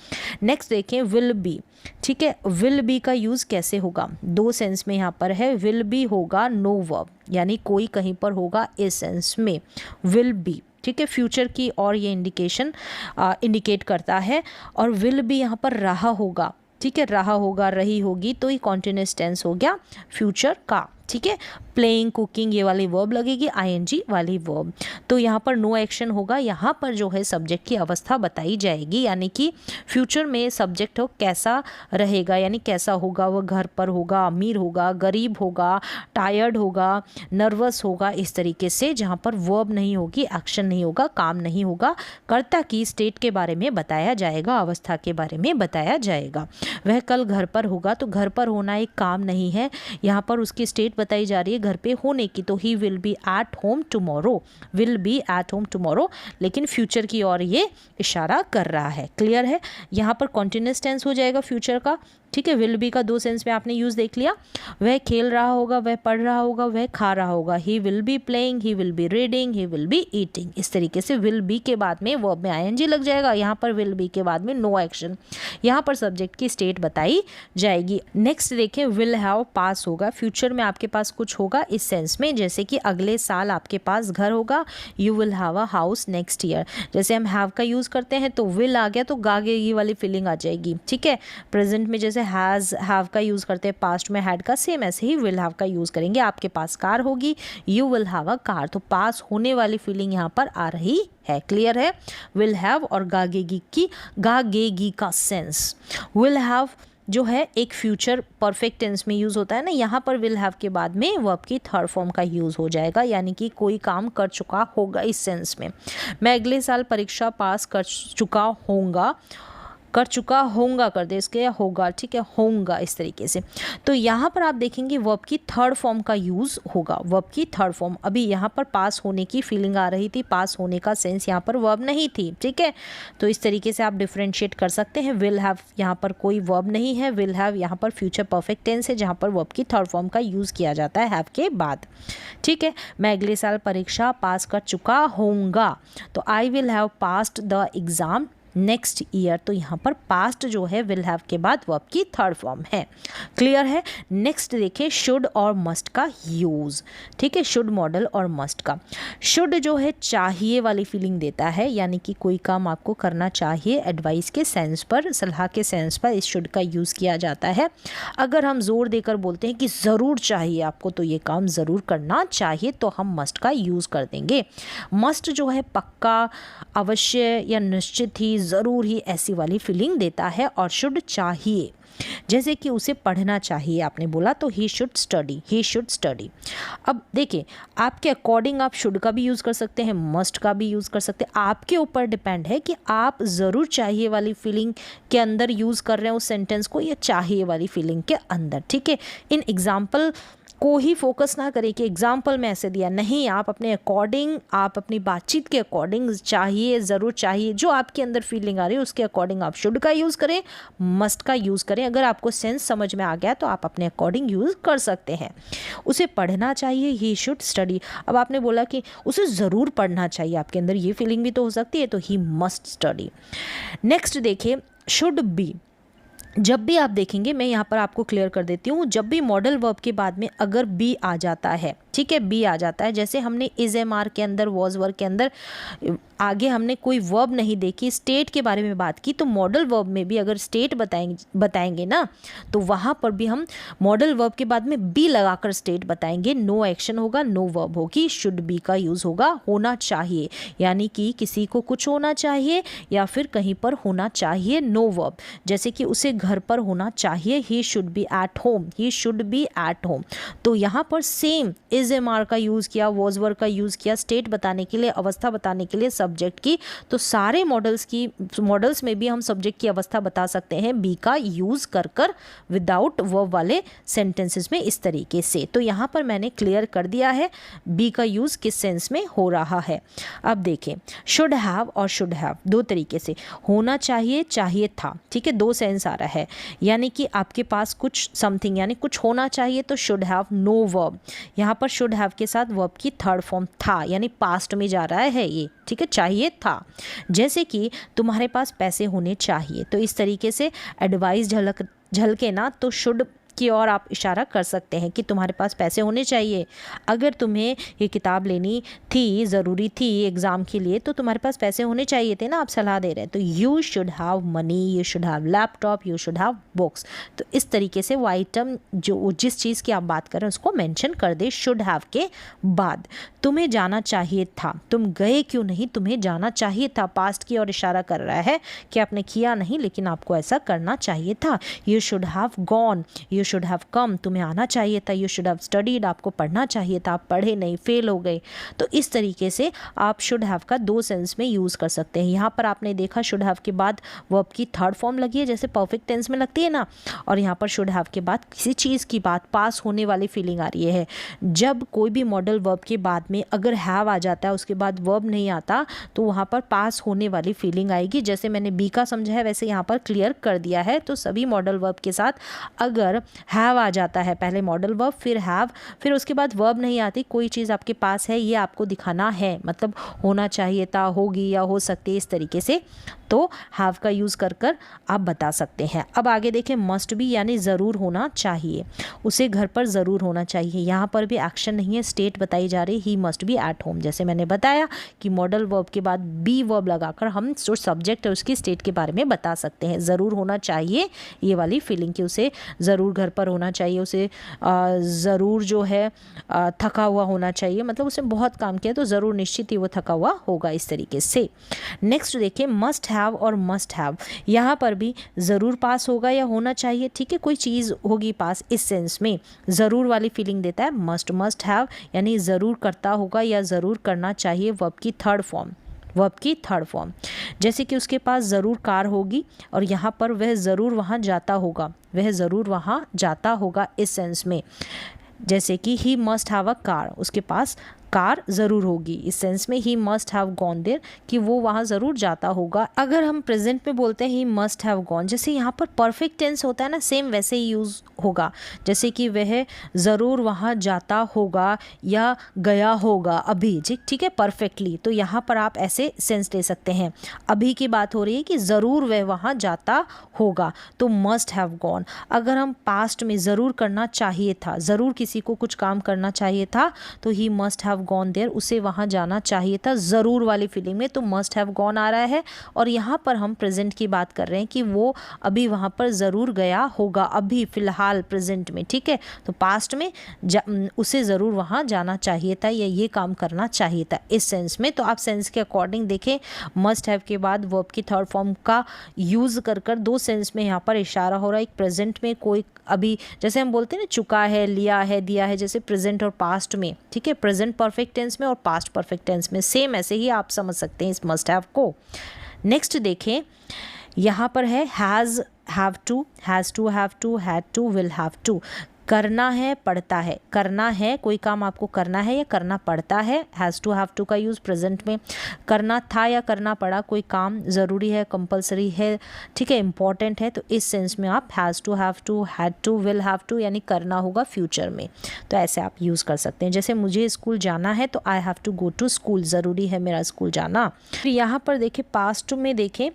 नेक्स्ट देखें विल बी। ठीक है, विल बी का यूज़ कैसे होगा, दो सेंस में यहाँ पर है। विल बी होगा नो वर्ब, यानी कोई कहीं पर होगा इस सेंस में विल बी। ठीक है, फ्यूचर की और ये इंडिकेट करता है। और विल बी यहाँ पर रहा होगा। ठीक है, रहा होगा, रही होगी, तो ये कॉन्टिन्यूअस टेंस हो गया फ्यूचर का। ठीक है, प्लेइंग, कुकिंग, ये वाली वर्ब लगेगी, आईएनजी वाली वर्ब। तो यहाँ पर नो एक्शन होगा, यहाँ पर जो है सब्जेक्ट की अवस्था बताई जाएगी, यानी कि फ्यूचर में सब्जेक्ट हो कैसा रहेगा, यानी कैसा होगा, वह घर पर होगा, अमीर होगा, गरीब होगा, टायर्ड होगा, नर्वस होगा, इस तरीके से। जहाँ पर वर्ब नहीं होगी, एक्शन नहीं होगा, काम नहीं होगा, कर्ता की स्टेट के बारे में बताया जाएगा, अवस्था के बारे में बताया जाएगा। वह कल घर पर होगा, तो घर पर होना एक काम नहीं है, यहाँ पर उसकी स्टेट बताई जा रही है घर पे होने की, तो he will be at home tomorrow, will be at home tomorrow, लेकिन फ्यूचर की ओर ये इशारा कर रहा है। क्लियर है, यहाँ पर कॉन्टिन्यूअस टेंस हो जाएगा फ्यूचर का। ठीक है, विल बी का दो सेंस में आपने यूज़ देख लिया। वह खेल रहा होगा, वह पढ़ रहा होगा, वह खा रहा होगा, he will be playing, he will be reading, he will be eating. इस तरीके से विल बी के बाद में वर्ब में आईएनजी लग जाएगा, यहाँ पर विल बी के बाद में नो एक्शन, यहाँ पर सब्जेक्ट की स्टेट बताई जाएगी। नेक्स्ट देखें विल हैव, पास होगा, फ्यूचर में आपके पास कुछ होगा इस सेंस में, जैसे कि अगले साल आपके पास घर होगा, you will have a house next year. जैसे हम हैव का यूज़ करते हैं तो विल आ गया तो गागेगी वाली फीलिंग आ जाएगी। ठीक है, प्रेजेंट में जैसे हैज़, हैव का यूज़ करते हैं, पास्ट में हैड का, सेम ऐसे ही विल हैव का यूज़ करेंगे। आपके पास कार होगी, you will have a car, तो पास होने वाली फीलिंग यहाँ पर आ रही है। क्लियर है, विल हैव और गागेगी का सेंस। विल हैव जो है एक फ्यूचर परफेक्ट टेंस में यूज़ होता है ना, यहाँ पर विल हैव के बाद में वर्ब की थर्ड फॉर्म का यूज़ हो जाएगा, यानी कि कोई काम कर चुका होगा इस सेंस में। मैं अगले साल परीक्षा पास कर चुका होऊंगा कर दे इसके, या होगा। ठीक है, होऊंगा, इस तरीके से। तो यहाँ पर आप देखेंगे वर्ब की थर्ड फॉर्म का यूज़ होगा, वर्ब की थर्ड फॉर्म। अभी यहाँ पर पास होने की फीलिंग आ रही थी, पास होने का सेंस यहाँ पर वर्ब नहीं थी। ठीक है, तो इस तरीके से आप डिफ्रेंशिएट कर सकते हैं। विल हैव यहाँ पर कोई वर्ब नहीं है, विल हैव यहाँ पर फ्यूचर परफेक्ट टेंस है, जहाँ पर वर्ब की थर्ड फॉर्म का यूज़ किया जाता है हैव के बाद। ठीक है, मैं अगले साल परीक्षा पास कर चुका होऊंगा, तो I will have passed the exam next year, तो यहाँ पर पास्ट जो है विल हैव के बाद वर्ब की थर्ड फॉर्म है। क्लियर है। नेक्स्ट देखिए शुड और मस्ट का यूज़। ठीक है, शुड मॉडल और मस्ट का। शुड जो है चाहिए वाली फीलिंग देता है, यानी कि कोई काम आपको करना चाहिए, एडवाइस के सेंस पर, सलाह के सेंस पर इस शुड का यूज़ किया जाता है। अगर हम जोर देकर बोलते हैं कि ज़रूर चाहिए आपको, तो ये काम ज़रूर करना चाहिए, तो हम मस्ट का यूज़ कर देंगे। मस्ट जो है पक्का, अवश्य या निश्चित ही, ज़रूर ही, ऐसी वाली फीलिंग देता है। और शुड चाहिए, जैसे कि उसे पढ़ना चाहिए आपने बोला, तो he should study, he should study. अब देखिए आपके अकॉर्डिंग आप शुड का भी यूज़ कर सकते हैं, मस्ट का भी यूज़ कर सकते हैं, आपके ऊपर डिपेंड है कि आप ज़रूर चाहिए वाली फीलिंग के अंदर यूज़ कर रहे हैं उस सेंटेंस को, या चाहिए वाली फीलिंग के अंदर। ठीक है, इन एग्जाम्पल को ही फोकस ना करें कि एग्जाम्पल में ऐसे दिया, नहीं, आप अपने अकॉर्डिंग, आप अपनी बातचीत के अकॉर्डिंग चाहिए, ज़रूर चाहिए, जो आपके अंदर फीलिंग आ रही है उसके अकॉर्डिंग आप शुड का यूज़ करें, मस्ट का यूज़ करें। अगर आपको सेंस समझ में आ गया तो आप अपने अकॉर्डिंग यूज़ कर सकते हैं। उसे पढ़ना चाहिए, ही शुड स्टडी। अब आपने बोला कि उसे ज़रूर पढ़ना चाहिए, आपके अंदर ये फीलिंग भी तो हो सकती है, तो ही मस्ट स्टडी। नेक्स्ट देखिए शुड बी। जब भी आप देखेंगे, मैं यहाँ पर आपको क्लियर कर देती हूँ, जब भी मॉडल वर्ब के बाद में अगर बी आ जाता है, ठीक है, बी आ जाता है, जैसे हमने इज एम आर के अंदर, वॉज वर्ब के अंदर आगे हमने कोई वर्ब नहीं देखी, स्टेट के बारे में बात की, तो मॉडल वर्ब में भी अगर स्टेट बताएंगे ना, तो वहाँ पर भी हम मॉडल वर्ब के बाद में बी लगाकर स्टेट बताएंगे। नो एक्शन होगा, नो वर्ब होगी, शुड बी का यूज़ होगा। होना चाहिए, यानी कि किसी को कुछ होना चाहिए या फिर कहीं पर होना चाहिए, नो वर्ब। जैसे कि उसे घर पर होना चाहिए, he should be at home, he should be at home. तो यहाँ पर सेम इज एम आर का यूज़ किया, वॉज वर्ब का यूज़ किया, स्टेट बताने के लिए, अवस्था बताने के लिए, सब्जेक्ट की। तो सारे मॉडल्स में भी हम सब्जेक्ट की अवस्था बता सकते हैं बी का यूज़ कर विदाउट वर्ब वाले सेंटेंसेस में, इस तरीके से। तो यहाँ पर मैंने क्लियर कर दिया है बी का यूज़ किस सेंस में हो रहा है। अब देखें शुड हैव और शुड हैव दो तरीके से, होना चाहिए, चाहिए था, ठीक है, दो सेंस आ रहा है, यानी कि आपके पास कुछ समथिंग यानी कुछ होना चाहिए, तो शुड हैव, नो वर्ब। यहाँ पर शुड हैव के साथ वर्ब की थर्ड फॉर्म था, यानी पास्ट में जा रहा है ये, ठीक है, चाहिए था। जैसे कि तुम्हारे पास पैसे होने चाहिए, तो इस तरीके से एडवाइस झलके ना, तो शुड की ओर आप इशारा कर सकते हैं कि तुम्हारे पास पैसे होने चाहिए। अगर तुम्हें ये किताब लेनी थी, ज़रूरी थी एग्ज़ाम के लिए, तो तुम्हारे पास पैसे होने चाहिए थे ना, आप सलाह दे रहे हैं, तो you should have money, you should have laptop, you should have books. तो इस तरीके से वो आइटम जो जिस चीज़ की आप बात कर रहे हैं उसको मेंशन कर दे शुड हैव के बाद। तुम्हें जाना चाहिए था, तुम गए क्यों नहीं, तुम्हें जाना चाहिए था, पास्ट की ओर इशारा कर रहा है कि आपने किया नहीं लेकिन आपको ऐसा करना चाहिए था। You should have gone, you should have come, तुम्हें आना चाहिए था। यू शुड हैव स्टडीड, आपको पढ़ना चाहिए था, आप पढ़े नहीं, फेल हो गए। तो इस तरीके से आप शुड हैव का दो सेंस में यूज़ कर सकते हैं। यहाँ पर आपने देखा शुड हैव के बाद वर्ब की थर्ड फॉर्म लगी है, जैसे परफेक्ट टेंस में लगती है ना, और यहाँ पर शुड हैव के बाद किसी चीज़ की बात, पास होने वाली फीलिंग आ रही है। जब कोई भी मॉडल वर्ब के बाद में अगर हैव आ जाता है, उसके बाद वर्ब नहीं आता, तो वहाँ पर पास होने वाली फीलिंग आएगी। जैसे मैंने बी का समझा है वैसे यहाँ पर क्लियर कर दिया है। तो सभी मॉडल वर्ब के साथ अगर हैव आ जाता है, पहले मॉडल वर्ब फिर हैव, फिर उसके बाद वर्ब नहीं आती, कोई चीज़ आपके पास है ये आपको दिखाना है, मतलब होना चाहिए था, होगी या हो सकती है, इस तरीके से, तो हैव का यूज़ कर आप बता सकते हैं। अब आगे देखें मस्ट बी, यानी ज़रूर होना चाहिए, उसे घर पर ज़रूर होना चाहिए। यहाँ पर भी एक्शन नहीं है, स्टेट बताई जा रही, he must be at home. जैसे मैंने बताया कि मॉडल वर्ब के बाद बी वर्ब लगाकर हम जो सब्जेक्ट है उसकी स्टेट के बारे में बता सकते हैं। ज़रूर होना चाहिए ये वाली फीलिंग कि उसे ज़रूर घर पर होना चाहिए, उसे ज़रूर जो है थका हुआ होना चाहिए, मतलब उसे बहुत काम किया तो ज़रूर निश्चित ही वो थका हुआ होगा, इस तरीके से। नेक्स्ट देखिए मस्ट हैव और मस्ट हैव, यहाँ पर भी ज़रूर पास होगा या होना चाहिए, ठीक है, कोई चीज़ होगी पास, इस सेंस में ज़रूर वाली फीलिंग देता है। मस्ट हैव यानी ज़रूर करता होगा या ज़रूर करना चाहिए, वर्ब की थर्ड फॉर्म, जैसे कि उसके पास ज़रूर कार होगी और यहाँ पर वह ज़रूर वहाँ जाता होगा, इस सेंस में। जैसे कि he must have a car, उसके पास कार ज़रूर होगी, इस सेंस में he must have gone there कि वो वहाँ ज़रूर जाता होगा। अगर हम प्रेजेंट में बोलते हैं ही मस्ट हैव गॉन, जैसे यहाँ पर परफेक्ट टेंस होता है ना, सेम वैसे ही यूज़ होगा, जैसे कि वह ज़रूर वहाँ जाता होगा या गया होगा अभी, ठीक है, परफेक्टली। तो यहाँ पर आप ऐसे सेंस ले सकते हैं। अभी की बात हो रही है कि ज़रूर वह वहाँ जाता होगा, तो मस्ट हैव गॉन। अगर हम पास्ट में ज़रूर करना चाहिए था, ज़रूर किसी को कुछ काम करना चाहिए था, तो he must have gone there, उसे वहाँ जाना चाहिए था ज़रूर वाली फीलिंग में, तो मस्ट हैव गॉन आ रहा है। और यहाँ पर हम प्रेजेंट की बात कर रहे हैं कि वो अभी वहाँ पर ज़रूर गया होगा, अभी फ़िलहाल प्रेजेंट में, ठीक है। तो पास्ट में उसे ज़रूर वहाँ जाना चाहिए था या ये काम करना चाहिए था, इस सेंस में। तो आप सेंस के अकॉर्डिंग देखें, मस्ट हैव के बाद वर्ब की थर्ड फॉर्म का यूज़ कर दो सेंस में यहाँ पर इशारा हो रहा है। एक प्रेजेंट में कोई अभी, जैसे हम बोलते हैं ना, चुका है, लिया है, दिया है, जैसे प्रेजेंट और पास्ट में, ठीक है, प्रेजेंट परफेक्ट टेंस में और पास्ट परफेक्ट टेंस में, सेम ऐसे ही आप समझ सकते हैं इस मस्ट हैव को। नेक्स्ट देखें, यहाँ पर है has, have to, has to, have to, had to, will have to. करना है, पड़ता है, करना है, कोई काम आपको करना है या करना पड़ता है, हैज़ टू हैव टू का यूज़ प्रेजेंट में। करना था या करना पड़ा, कोई काम ज़रूरी है, कंपलसरी है, ठीक है, इंपॉर्टेंट है, तो इस सेंस में आप has to, have to, had to, will have to, यानी करना होगा फ्यूचर में, तो ऐसे आप यूज़ कर सकते हैं। जैसे मुझे स्कूल जाना है तो I have to go to school, ज़रूरी है मेरा स्कूल जाना। फिर यहाँ पर देखें, पास्ट में देखें,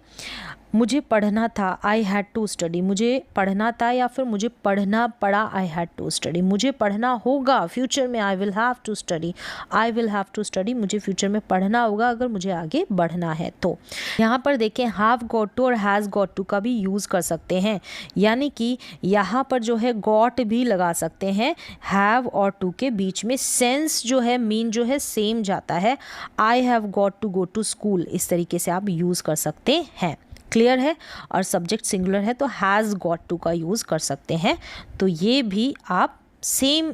मुझे पढ़ना था, आई हैड टू स्टडी, मुझे पढ़ना था या फिर मुझे पढ़ना पड़ा, आई हैड टू स्टडी। मुझे पढ़ना होगा फ्यूचर में, I will have to study, I will have to study, मुझे फ्यूचर में पढ़ना होगा अगर मुझे आगे बढ़ना है तो। यहाँ पर देखें, हैव गॉट टू और हैज़ गॉट टू का भी यूज़ कर सकते हैं, यानी कि यहाँ पर जो है गॉट भी लगा सकते हैं हैव और टू के बीच में, सेंस जो है, मीन जो है सेम जाता है। I have got to go to school, इस तरीके से आप यूज़ कर सकते हैं। क्लियर है। और सब्जेक्ट सिंगुलर है तो हैज़ गॉट टू का यूज़ कर सकते हैं, तो ये भी आप सेम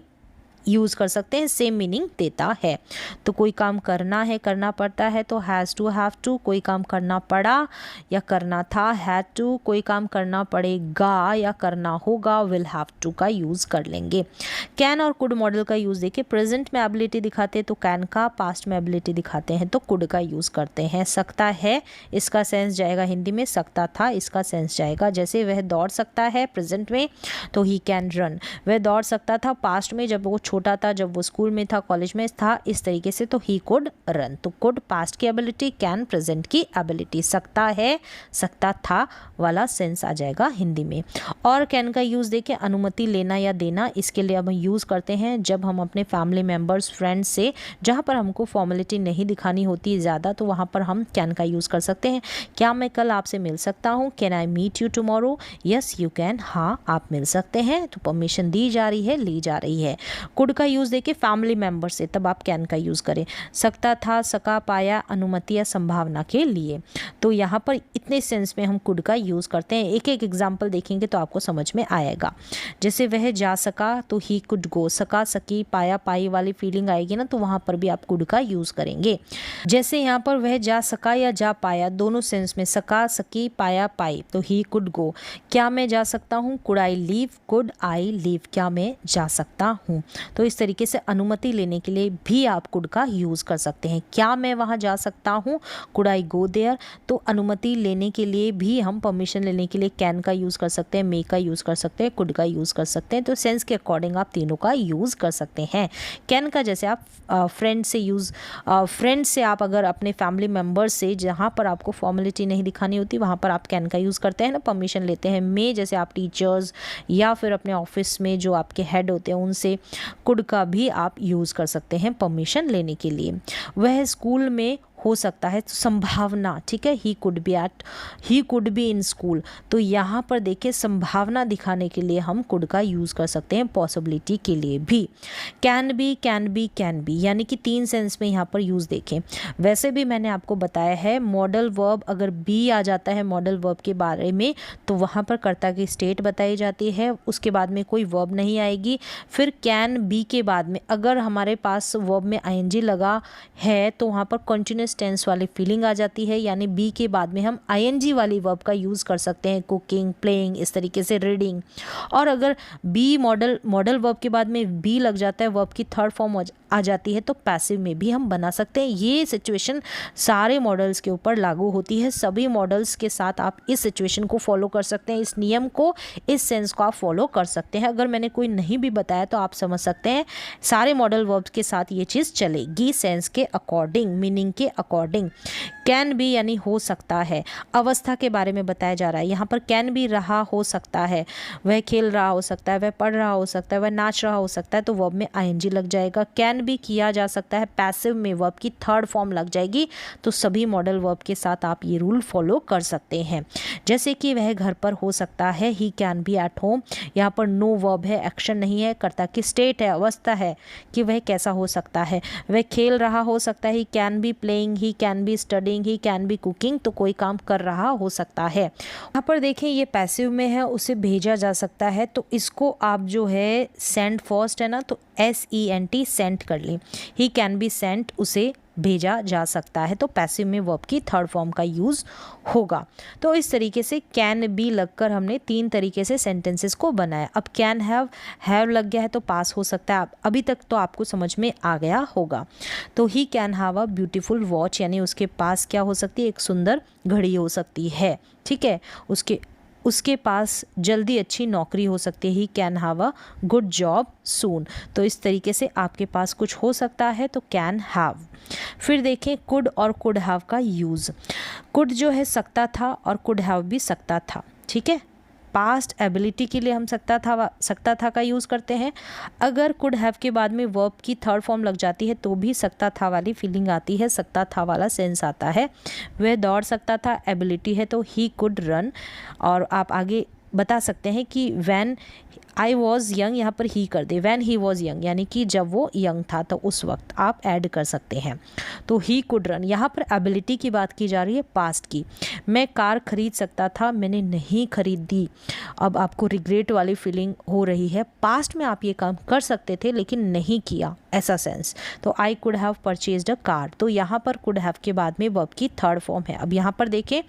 यूज़ कर सकते हैं, सेम मीनिंग देता है। तो कोई काम करना है, करना पड़ता है तो हैज़ टू, हैव टू। कोई काम करना पड़ा या करना था, हैड टू। कोई काम करना पड़ेगा या करना होगा, विल हैव टू का यूज़ कर लेंगे। कैन और कुड मॉडल का यूज़ देखिए, प्रेजेंट में एबिलिटी दिखाते हैं तो कैन का, पास्ट में एबिलिटी दिखाते हैं तो कुड का यूज़ करते हैं। सकता है, इसका सेंस जाएगा हिंदी में, सकता था इसका सेंस जाएगा। जैसे वह दौड़ सकता है प्रेजेंट में तो ही कैन रन, वह दौड़ सकता था पास्ट में जब वो छोटा था, जब वो स्कूल में था, कॉलेज में था, इस तरीके से तो ही कुड रन। तो कुड पास्ट की एबिलिटी, कैन प्रेजेंट की एबिलिटी। सकता है, सकता था वाला सेंस आ जाएगा हिंदी में। और कैन का यूज़ देखिए, अनुमति लेना या देना, इसके लिए हम यूज़ करते हैं जब हम अपने फैमिली मेम्बर्स, फ्रेंड्स से, जहाँ पर हमको फॉर्मेलिटी नहीं दिखानी होती ज़्यादा, तो वहाँ पर हम कैन का यूज़ कर सकते हैं। क्या मैं कल आपसे मिल सकता हूँ, can I meet you tomorrow, yes you can, हाँ आप मिल सकते हैं, तो परमिशन दी जा रही है, ली जा रही है। कुड का यूज़ देखिए फैमिली मेम्बर से, तब आप कैन का यूज़ करें। सकता था, सका, पाया, अनुमति या संभावना के लिए। तो यहाँ पर इतने सेंस में हम कुड का यूज़ करते हैं। एक एक एग्जाम्पल देखेंगे तो आपको समझ में आएगा। जैसे वह जा सका तो ही कुड गो, सका, सकी, पाया, पाई वाली फीलिंग आएगी ना, तो वहाँ पर भी आप कुड का यूज़ करेंगे। जैसे यहाँ पर वह जा सका या जा पाया, दोनों सेंस में, सका, सकी, पाया, पाई, तो ही कुड गो। क्या मैं जा सकता हूँ, could I leave, could I leave, क्या मैं जा सकता हूँ। तो इस तरीके से अनुमति लेने के लिए भी आप कुड का यूज़ कर सकते हैं। क्या मैं वहाँ जा सकता हूँ, कुड आई गो देयर। तो अनुमति लेने के लिए भी हम, परमिशन लेने के लिए कैन का यूज़ कर सकते हैं, मे का यूज़ कर सकते हैं, कुड का यूज़ कर सकते हैं। तो सेंस के अकॉर्डिंग आप तीनों का यूज़ कर सकते हैं। कैन का जैसे आप फ्रेंड से आप अगर अपने फैमिली मेम्बर से, जहाँ पर आपको फॉर्मेलिटी नहीं दिखानी होती, वहाँ पर आप कैन का यूज़ करते हैं ना, परमिशन लेते हैं। मे जैसे आप टीचर्स या फिर अपने ऑफिस में जो आपके हेड होते हैं उनसे, कुड का भी आप यूज़ कर सकते हैं परमिशन लेने के लिए। वह स्कूल में हो सकता है, तो संभावना, ठीक है, he could be in school. तो यहाँ पर देखिए संभावना दिखाने के लिए हम कुड का यूज़ कर सकते हैं, पॉसिबिलिटी के लिए भी। कैन बी, यानी कि तीन सेंस में यहाँ पर यूज़ देखें। वैसे भी मैंने आपको बताया है, मॉडल वर्ब अगर बी आ जाता है मॉडल वर्ब के बारे में, तो वहाँ पर कर्ता की स्टेट बताई जाती है, उसके बाद में कोई वर्ब नहीं आएगी। फिर कैन बी के बाद में अगर हमारे पास वर्ब में आईएनजी लगा है तो वहाँ पर कंटिन्यूस पास्ट टेंस वाली फीलिंग आ जाती है, यानी बी के बाद में हम आईएनजी वाली वर्ब का यूज़ कर सकते हैं, कुकिंग, प्लेइंग, इस तरीके से रीडिंग। और अगर बी मॉडल वर्ब के बाद में बी लग जाता है, वर्ब की थर्ड फॉर्म आ जाती है, तो पैसिव में भी हम बना सकते हैं। ये सिचुएशन सारे मॉडल्स के ऊपर लागू होती है। सभी मॉडल्स के साथ आप इस सिचुएशन को फॉलो कर सकते हैं, इस नियम को, इस सेंस को आप फॉलो कर सकते हैं। अगर मैंने कोई नहीं भी बताया तो आप समझ सकते हैं सारे मॉडल वर्ब्स के साथ ये चीज़ चलेगी, सेंस के अकॉर्डिंग, मीनिंग के अकॉर्डिंग। कैन बी यानी हो सकता है, अवस्था के बारे में बताया जा रहा है। यहाँ पर कैन बी रहा हो सकता है, वह खेल रहा हो सकता है, वह पढ़ रहा हो सकता है, वह नाच रहा हो सकता है, तो वर्ब में आईएनजी लग जाएगा। कैन भी किया जा सकता है, पैसिव में वर्ब की थर्ड फॉर्म लग जाएगी। तो सभी मॉडल वर्ब के साथ आप ये रूल फॉलो कर सकते हैं। जैसे कि वह घर पर हो सकता है, he can be at home. यहाँ पर नो वर्ब है, एक्शन नहीं है, कर्ता की स्टेट है, अवस्था है कि वह कैसा हो सकता है। वह खेल रहा हो सकता है, he can be playing, he can be studying, he can be cooking, तो कोई काम कर रहा हो सकता है। यहाँ पर देखें ये पैसिव में है, उसे भेजा जा सकता है, तो इसको आप जो है सेंड फर्स्ट है ना, तो SENT सेंट कर लें। ही कैन बी सेंट, उसे भेजा जा सकता है, तो पैसिव में वर्ब की थर्ड फॉर्म का यूज़ होगा। तो इस तरीके से कैन बी लगकर हमने 3 तरीके से सेंटेंसेस को बनाया। अब कैन हैव लग गया है तो पास हो सकता है। अभी तक तो आपको समझ में आ गया होगा। तो ही can have a beautiful watch, यानी उसके पास क्या हो सकती है, एक सुंदर घड़ी हो सकती है। ठीक है, उसके पास जल्दी अच्छी नौकरी हो सकती है। He can have a good job soon. तो इस तरीके से आपके पास कुछ हो सकता है तो कैन हैव। फिर देखें कुड और कुड हैव का यूज़। कुड जो है सकता था और कुड हैव भी सकता था। ठीक है, पास्ट एबिलिटी के लिए हम सकता था का यूज़ करते हैं। अगर कुड हैव के बाद में वर्ब की थर्ड फॉर्म लग जाती है तो भी सकता था वाली फीलिंग आती है, सकता था वाला सेंस आता है। वह दौड़ सकता था, एबिलिटी है तो ही कुड रन। और आप आगे बता सकते हैं कि व्हेन आई वॉज यंग, यहाँ पर ही कर दे, व्हेन ही वॉज यंग, यानी कि जब वो यंग था तो उस वक्त आप ऐड कर सकते हैं। तो ही कुड रन, यहाँ पर एबिलिटी की बात की जा रही है, पास्ट की। मैं कार खरीद सकता था, मैंने नहीं खरीदी। अब आपको रिग्रेट वाली फीलिंग हो रही है, पास्ट में आप ये काम कर सकते थे लेकिन नहीं किया, ऐसा सेंस। तो I could have purchased a car, तो यहाँ पर कुड हैव के बाद में वर्ब की थर्ड फॉर्म है। अब यहाँ पर देखें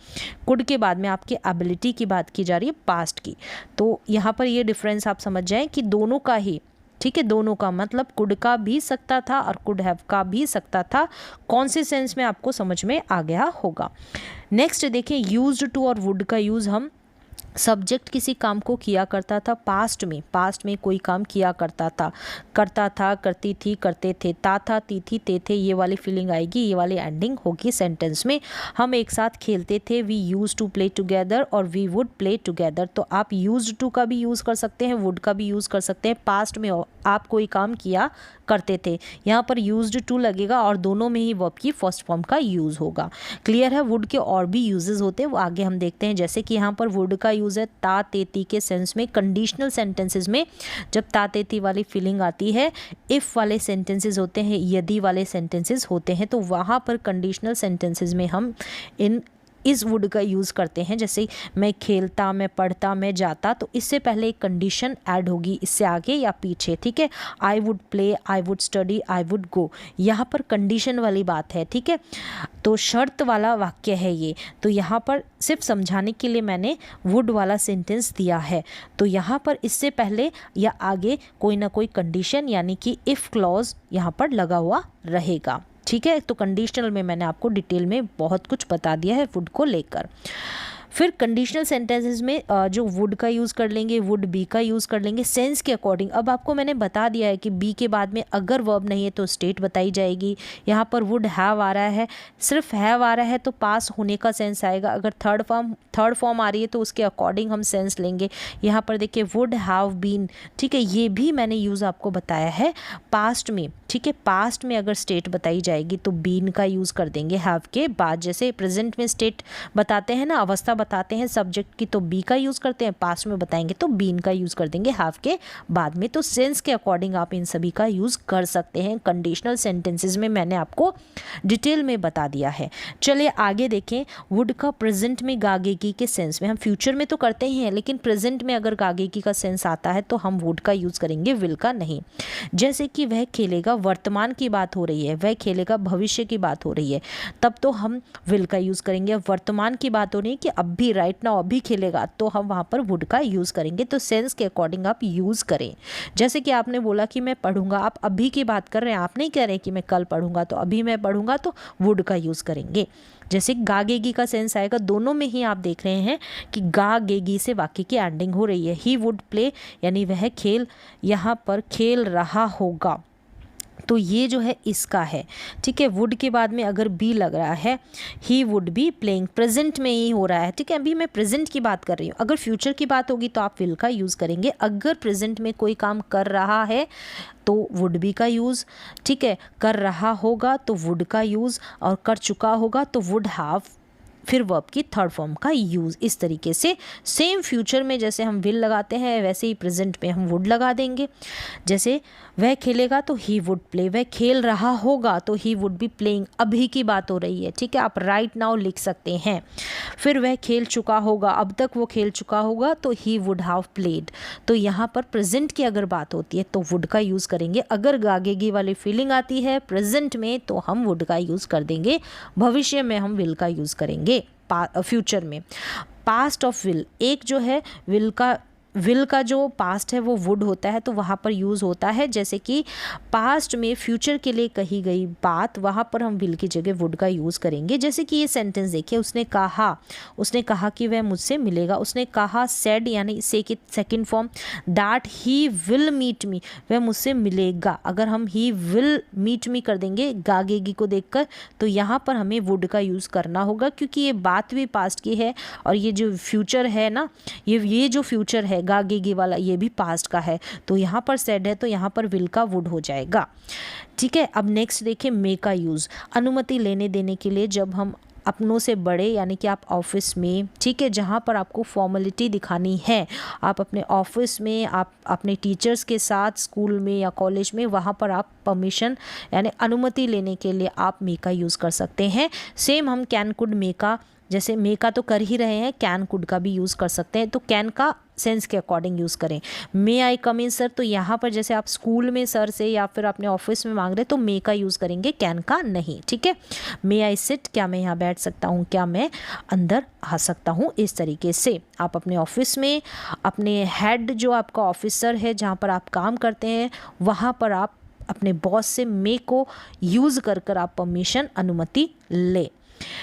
कुड के बाद में आपकी एबिलिटी की बात की जा रही है, पास्ट की। तो यहाँ पर ये डिफरेंस आप समझ जाएं कि दोनों का ही, ठीक है, दोनों का मतलब कुड का भी सकता था और कुड हैव का भी सकता था। कौन से सेंस में आपको समझ में आ गया होगा। नेक्स्ट देखें यूज्ड टू और वुड का यूज़। हम सब्जेक्ट किसी काम को किया करता था, पास्ट में कोई काम किया करता था, करती थी, करते थे, था, थी, ते थे, ये वाली फीलिंग आएगी, ये वाली एंडिंग होगी सेंटेंस में। हम एक साथ खेलते थे, we use to play together और वी वुड प्ले टुगेदर। तो आप यूज टू का भी यूज़ कर सकते हैं, वुड का भी यूज़ कर सकते हैं। पास्ट में आप कोई काम किया करते थे, यहाँ पर यूज्ड टू लगेगा और दोनों में ही वर्ब की फर्स्ट फॉर्म का यूज़ होगा। क्लियर है। वुड के और भी यूजेस होते हैं, वो आगे हम देखते हैं। जैसे कि यहाँ पर वुड का यूज़ है ता तेती के सेंस में, कंडीशनल सेंटेंसेस में जब ता तेती वाली फीलिंग आती है, इफ़ वाले सेंटेंसेस होते हैं, यदि वाले सेंटेंसेस होते हैं, तो वहाँ पर कंडीशनल सेंटेंसेस में हम इस वुड का यूज़ करते हैं। जैसे मैं खेलता, मैं पढ़ता, मैं जाता, तो इससे पहले एक कंडीशन ऐड होगी, इससे आगे या पीछे। ठीक है, I would play, I would study, I would go, यहाँ पर कंडीशन वाली बात है। ठीक है, तो शर्त वाला वाक्य है ये। तो यहाँ पर सिर्फ समझाने के लिए मैंने वुड वाला सेंटेंस दिया है। तो यहाँ पर इससे पहले या आगे कोई ना कोई कंडीशन यानी कि इफ़ क्लॉज यहाँ पर लगा हुआ रहेगा। ठीक है, तो कंडीशनल में मैंने आपको डिटेल में बहुत कुछ बता दिया है वुड को लेकर। फिर कंडीशनल सेंटेंसेस में जो वुड का यूज़ कर लेंगे, वुड बी का यूज़ कर लेंगे सेंस के अकॉर्डिंग। अब आपको मैंने बता दिया है कि बी के बाद में अगर वर्ब नहीं है तो स्टेट बताई जाएगी। यहाँ पर वुड हैव आ रहा है, सिर्फ हैव आ रहा है तो पास होने का सेंस आएगा। अगर थर्ड फॉर्म आ रही है तो उसके अकॉर्डिंग हम सेंस लेंगे। यहाँ पर देखिए वुड हैव बीन, ठीक है, ये भी मैंने यूज़ आपको बताया है पास्ट में। ठीक है, पास्ट में अगर स्टेट बताई जाएगी तो बीन का यूज़ कर देंगे हैव के बाद। जैसे प्रेजेंट में स्टेट बताते हैं ना, अवस्था बताते हैं सब्जेक्ट की तो बी का यूज़ करते हैं, पास्ट में बताएंगे तो बीन का यूज़ कर देंगे हैव के बाद में। तो सेंस के अकॉर्डिंग आप इन सभी का यूज़ कर सकते हैं। कंडीशनल सेंटेंसेस में मैंने आपको डिटेल में बता दिया है। चलिए आगे देखें, वुड का प्रेजेंट में गागेगी के सेंस में, हम फ्यूचर में तो करते ही हैं लेकिन प्रेजेंट में अगर गागेगी का सेंस आता है तो हम वुड का यूज़ करेंगे, विल का नहीं। जैसे कि वह खेलेगा, वर्तमान की बात हो रही है, वह खेलेगा भविष्य की बात हो रही है, तब तो हम विल का यूज़ करेंगे। वर्तमान की बात हो रही है कि अभी राइट नाउ अभी खेलेगा तो हम वहाँ पर वुड का यूज़ करेंगे। तो सेंस के अकॉर्डिंग आप यूज़ करें। जैसे कि आपने बोला कि मैं पढ़ूंगा, आप अभी की बात कर रहे हैं, आप नहीं कह रहे कि मैं कल पढ़ूंगा, तो अभी मैं पढ़ूंगा तो वुड का यूज़ करेंगे। जैसे गागेगी का सेंस आएगा, दोनों में ही आप देख रहे हैं कि गागेगी से वाक्य की एंडिंग हो रही है। ही वुड प्ले यानी वह खेल, यहाँ पर खेल रहा होगा, तो ये जो है इसका है, ठीक है। वुड के बाद में अगर बी लग रहा है, he would be playing, present में ही हो रहा है, ठीक है। अभी मैं प्रेजेंट की बात कर रही हूँ, अगर फ्यूचर की बात होगी तो आप विल का यूज़ करेंगे। अगर प्रेजेंट में कोई काम कर रहा है तो वुड बी का यूज़, ठीक है। कर रहा होगा तो वुड का यूज़, और कर चुका होगा तो वुड हैव, फिर वर्ब की थर्ड फॉर्म का यूज़। इस तरीके से सेम फ्यूचर में जैसे हम विल लगाते हैं वैसे ही प्रेजेंट में हम वुड लगा देंगे। जैसे वह खेलेगा तो ही वुड प्ले, वह खेल रहा होगा तो ही वुड बी प्लेइंग, अभी की बात हो रही है, ठीक है। आप राइट नाउ लिख सकते हैं। फिर वह खेल चुका होगा, अब तक वो खेल चुका होगा तो ही वुड हैव प्लेड। तो यहाँ पर प्रेजेंट की अगर बात होती है तो वुड का यूज़ करेंगे। अगर गागेगी वाली फीलिंग आती है प्रेजेंट में तो हम वुड का यूज़ कर देंगे। भविष्य में हम विल का यूज़ करेंगे। फ्यूचर में पास्ट ऑफ विल, एक जो है विल का जो पास्ट है वो वुड होता है तो वहाँ पर यूज़ होता है। जैसे कि पास्ट में फ्यूचर के लिए कही गई बात, वहाँ पर हम विल की जगह वुड का यूज़ करेंगे। जैसे कि ये सेंटेंस देखिए, उसने कहा कि वह मुझसे मिलेगा। उसने कहा, सेड यानी से की second form, that he will meet me, वह मुझसे मिलेगा। अगर हम ही विल मीट मी कर देंगे गागेगी को देखकर तो यहाँ पर हमें वुड का यूज़ करना होगा, क्योंकि ये बात भी पास्ट की है और ये जो फ्यूचर है ना, ये जो फ्यूचर है गागेगी वाला, ये भी पास्ट का है। तो यहाँ पर सेड है तो यहाँ पर विल का वुड हो जाएगा, ठीक है। अब नेक्स्ट देखिए, मे का यूज़, अनुमति लेने देने के लिए जब हम अपनों से बड़े यानी कि आप ऑफिस में, ठीक है, जहाँ पर आपको फॉर्मेलिटी दिखानी है, आप अपने ऑफिस में, आप अपने टीचर्स के साथ स्कूल में या कॉलेज में, वहाँ पर आप परमिशन यानी अनुमति लेने के लिए आप मे का यूज़ कर सकते हैं। सेम हम कैन कुड मे का, जैसे मे का तो कर ही रहे हैं, कैन कुड का भी यूज़ कर सकते हैं। तो कैन का सेंस के अकॉर्डिंग यूज़ करें। मे आई कम इन सर, तो यहाँ पर जैसे आप स्कूल में सर से या फिर अपने ऑफिस में मांग रहे तो मे का यूज़ करेंगे, कैन का नहीं, ठीक है। मे आई सिट, क्या मैं यहाँ बैठ सकता हूँ, क्या मैं अंदर आ सकता हूँ। इस तरीके से आप अपने ऑफिस में अपने हेड जो आपका ऑफिसर है जहाँ पर आप काम करते हैं वहाँ पर आप अपने बॉस से मे को यूज़ कर आप परमिशन, अनुमति ले।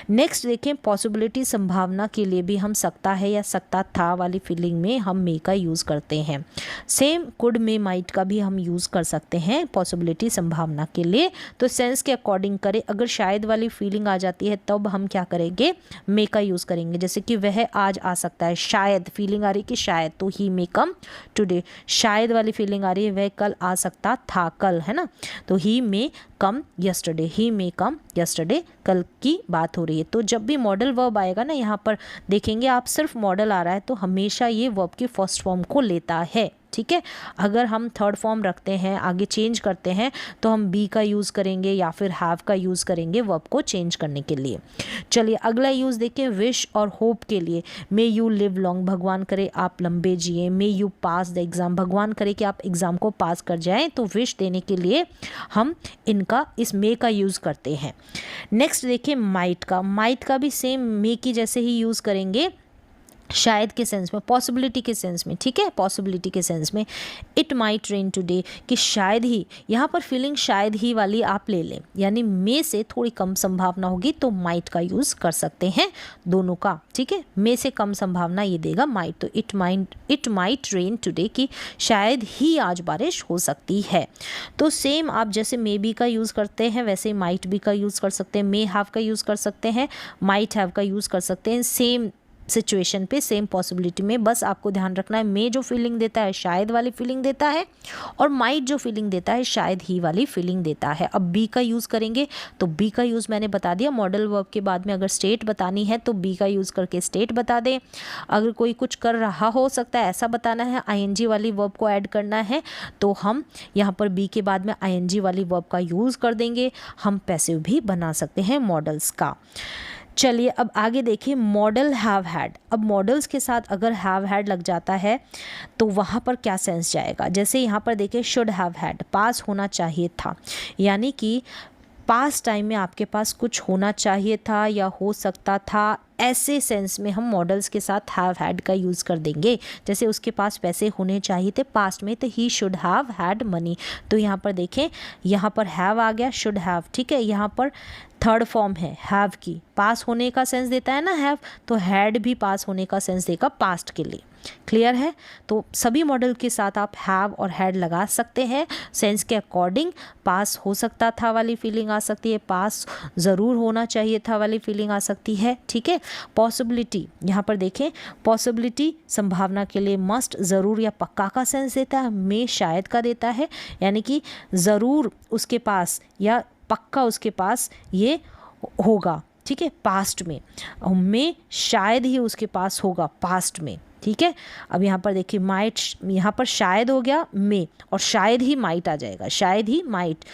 नेक्स्ट देखें, पॉसिबिलिटी, संभावना के लिए भी हम सकता है या सकता था वाली फीलिंग में हम मे का यूज़ करते हैं। सेम कुड में माइट का भी हम यूज़ कर सकते हैं पॉसिबिलिटी, संभावना के लिए। तो सेंस के अकॉर्डिंग करें। अगर शायद वाली फीलिंग आ जाती है तब हम क्या करेंगे, मे का यूज़ करेंगे। जैसे कि वह आज आ सकता है, शायद फीलिंग आ रही कि शायद, तो ही मे कम टुडे। शायद वाली फीलिंग आ रही है वह कल आ सकता था, कल, है ना, तो ही मे कम यस्टरडे, ही मे कम यस्टरडे, कल की बात हो रही है। तो जब भी मॉडल वर्ब आएगा ना, यहाँ पर देखेंगे आप सिर्फ मॉडल आ रहा है तो हमेशा ये वर्ब की फर्स्ट फॉर्म को लेता है, ठीक है। अगर हम थर्ड फॉर्म रखते हैं, आगे चेंज करते हैं तो हम बी का यूज़ करेंगे या फिर हैव का यूज़ करेंगे वर्ब को चेंज करने के लिए। चलिए अगला यूज़ देखिए, विश और होप के लिए। मे यू लिव लॉन्ग, भगवान करे आप लंबे जिए। May you pass the exam, भगवान करे कि आप एग्ज़ाम को पास कर जाएं। तो विश देने के लिए हम इनका, इस मे का यूज़ करते हैं। नेक्स्ट देखिए, माइट का भी सेम मे की जैसे ही यूज़ करेंगे, शायद के सेंस में, पॉसिबिलिटी के सेंस में, ठीक है, पॉसिबिलिटी के सेंस में। इट माइट रेन टुडे, कि शायद ही, यहाँ पर फीलिंग शायद ही वाली आप ले लें, यानी मे से थोड़ी कम संभावना होगी तो माइट का यूज़ कर सकते हैं, दोनों का, ठीक है। मे से कम संभावना ये देगा माइट, तो इट माइट रेन टुडे, कि शायद ही आज बारिश हो सकती है। तो सेम आप जैसे मे बी का यूज़ करते हैं वैसे ही माइट बी का यूज़ कर सकते हैं, मे हैव का यूज़ कर सकते हैं, माइट हैव का यूज़ कर सकते हैं। सेम सिचुएशन पे, सेम पॉसिबिलिटी में। बस आपको ध्यान रखना है मे जो फीलिंग देता है शायद वाली फीलिंग देता है, और माइट जो फीलिंग देता है शायद ही वाली फीलिंग देता है। अब बी का यूज़ करेंगे, तो बी का यूज़ मैंने बता दिया, मॉडल वर्ब के बाद में अगर स्टेट बतानी है तो बी का यूज़ करके स्टेट बता दें। अगर कोई कुछ कर रहा हो सकता है ऐसा बताना है, आईएनजी वाली वर्ब को ऐड करना है, तो हम यहाँ पर बी के बाद में आईएनजी वाली वर्ब का यूज़ कर देंगे। हम पैसिव भी बना सकते हैं मॉडल्स का। चलिए अब आगे देखिए, मॉडल हैव हैड। अब मॉडल्स के साथ अगर हैव हैड लग जाता है तो वहाँ पर क्या सेंस जाएगा। जैसे यहाँ पर देखिए शुड हैव हैड, पास होना चाहिए था, यानी कि पास्ट टाइम में आपके पास कुछ होना चाहिए था या हो सकता था, ऐसे सेंस में हम मॉडल्स के साथ हैव हैड का यूज़ कर देंगे। जैसे उसके पास पैसे होने चाहिए थे पास्ट में, तो he should have had money. तो यहाँ पर देखें, यहाँ पर हैव आ गया, शुड हैव, ठीक है। यहाँ पर थर्ड फॉर्म है हैव की, पास होने का सेंस देता है ना हैव, तो हैड भी पास होने का सेंस देगा पास्ट के लिए। क्लियर है। तो सभी मॉडल के साथ आप हैव और हैड लगा सकते हैं, सेंस के अकॉर्डिंग। पास हो सकता था वाली फीलिंग आ सकती है, पास ज़रूर होना चाहिए था वाली फीलिंग आ सकती है, ठीक है। पॉसिबिलिटी, यहाँ पर देखें, पॉसिबिलिटी संभावना के लिए मस्ट, ज़रूर या पक्का का सेंस देता है, में शायद का देता है, यानी कि ज़रूर उसके पास या पक्का उसके पास ये होगा, ठीक है, पास्ट में शायद ही उसके पास होगा पास्ट में, ठीक है। अब यहाँ पर देखिए माइट, यहाँ पर शायद हो गया में, और शायद ही माइट आ जाएगा, शायद ही माइट,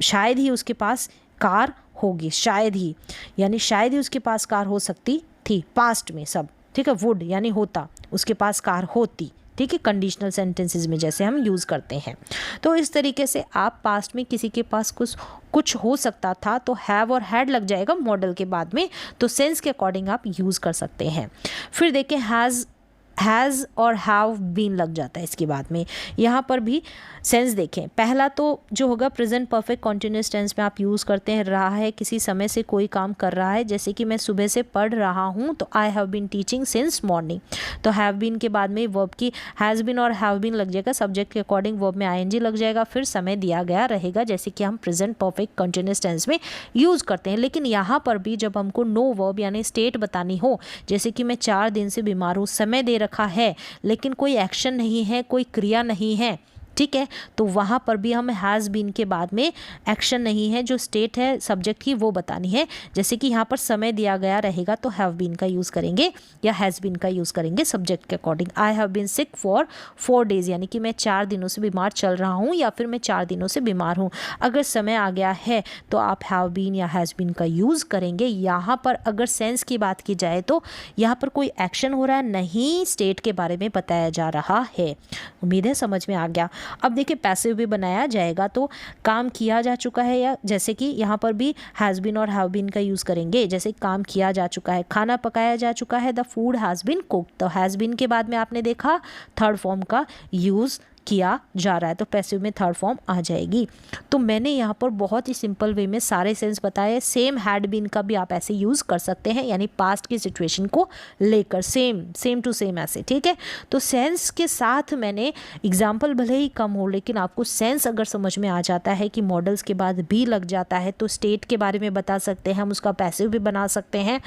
शायद ही उसके पास कार होगी, शायद ही, यानी शायद ही उसके पास कार हो सकती थी पास्ट में सब, ठीक है। वुड यानी होता, उसके पास कार होती, ठीक है, कंडीशनल सेंटेंसेस में जैसे हम यूज़ करते हैं। तो इस तरीके से आप पास्ट में किसी के पास कुछ हो सकता था तो हैव और हैड लग जाएगा मॉडल के बाद में, तो सेंस के अकॉर्डिंग आप यूज़ कर सकते हैं। फिर देखें हैज़ और हैव बीन लग जाता है इसके बाद में। यहाँ पर भी सेंस देखें, पहला तो जो होगा प्रेजेंट परफेक्ट कॉन्टिन्यूअस टेंस में आप यूज़ करते हैं, रहा है, किसी समय से कोई काम कर रहा है, जैसे कि मैं सुबह से पढ़ रहा हूँ, तो I have been teaching since morning. तो हैव बीन के बाद में वर्ब की हैज़ बीन और हैव बीन लग जाएगा, सब्जेक्ट के अकॉर्डिंग वर्ब में आईएनजी लग जाएगा, फिर समय दिया गया रहेगा, जैसे कि हम प्रेजेंट परफेक्ट कॉन्टिन्यूअस टेंस में यूज़ करते हैं। लेकिन यहाँ पर भी जब हमको नो वर्ब यानी स्टेट बतानी हो, जैसे कि मैं 4 दिन से बीमार हूँ, समय दे रखा है लेकिन कोई एक्शन नहीं है, कोई क्रिया नहीं है, ठीक है, तो वहाँ पर भी हम हैज़ बीन के बाद में एक्शन नहीं है, जो स्टेट है सब्जेक्ट की वो बतानी है। जैसे कि यहाँ पर समय दिया गया रहेगा तो हैव बीन का यूज़ करेंगे या हैज़ बीन का यूज़ करेंगे सब्जेक्ट के according. I have been sick for 4 days, यानी कि मैं 4 दिनों से बीमार चल रहा हूँ या फिर मैं 4 दिनों से बीमार हूँ। अगर समय आ गया है तो आप हैव बीन या हैज़ बीन का यूज़ करेंगे। यहाँ पर अगर सेंस की बात की जाए तो यहाँ पर कोई एक्शन हो रहा है नहीं, स्टेट के बारे में बताया जा रहा है। उम्मीद है समझ में आ गया। अब देखिए पैसिव भी बनाया जाएगा, तो काम किया जा चुका है, या जैसे कि यहाँ पर भी हैज़ बीन और हैव बीन का यूज़ करेंगे। जैसे काम किया जा चुका है, खाना पकाया जा चुका है, the food has been cooked, तो हैज़ बीन के बाद में आपने देखा थर्ड फॉर्म का यूज़ किया जा रहा है, तो पैसिव में थर्ड फॉर्म आ जाएगी। तो मैंने यहाँ पर बहुत ही सिंपल वे में सारे सेंस बताए। सेम हैड बीन का भी आप ऐसे यूज़ कर सकते हैं, यानी पास्ट की सिचुएशन को लेकर सेम टू सेम ऐसे, ठीक है। तो सेंस के साथ मैंने एग्जाम्पल भले ही कम हो, लेकिन आपको सेंस अगर समझ में आ जाता है कि मॉडल्स के बाद भी लग जाता है तो स्टेट के बारे में बता सकते हैं, हम उसका पैसिव भी बना सकते हैं।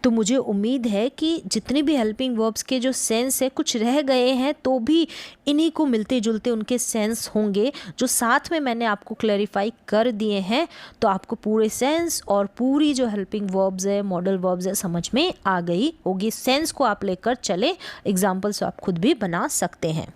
तो मुझे उम्मीद है कि जितने भी हेल्पिंग वर्ब्स के जो सेंस है कुछ रह गए हैं तो भी इन्हीं को मिलते जुलते उनके सेंस होंगे, जो साथ में मैंने आपको क्लैरिफाई कर दिए हैं। तो आपको पूरे सेंस और पूरी जो हेल्पिंग वर्ब्स है, मॉडल वर्ब्स है, समझ में आ गई होगी। सेंस को आप लेकर चले, एग्जाम्पल्स आप खुद भी बना सकते हैं।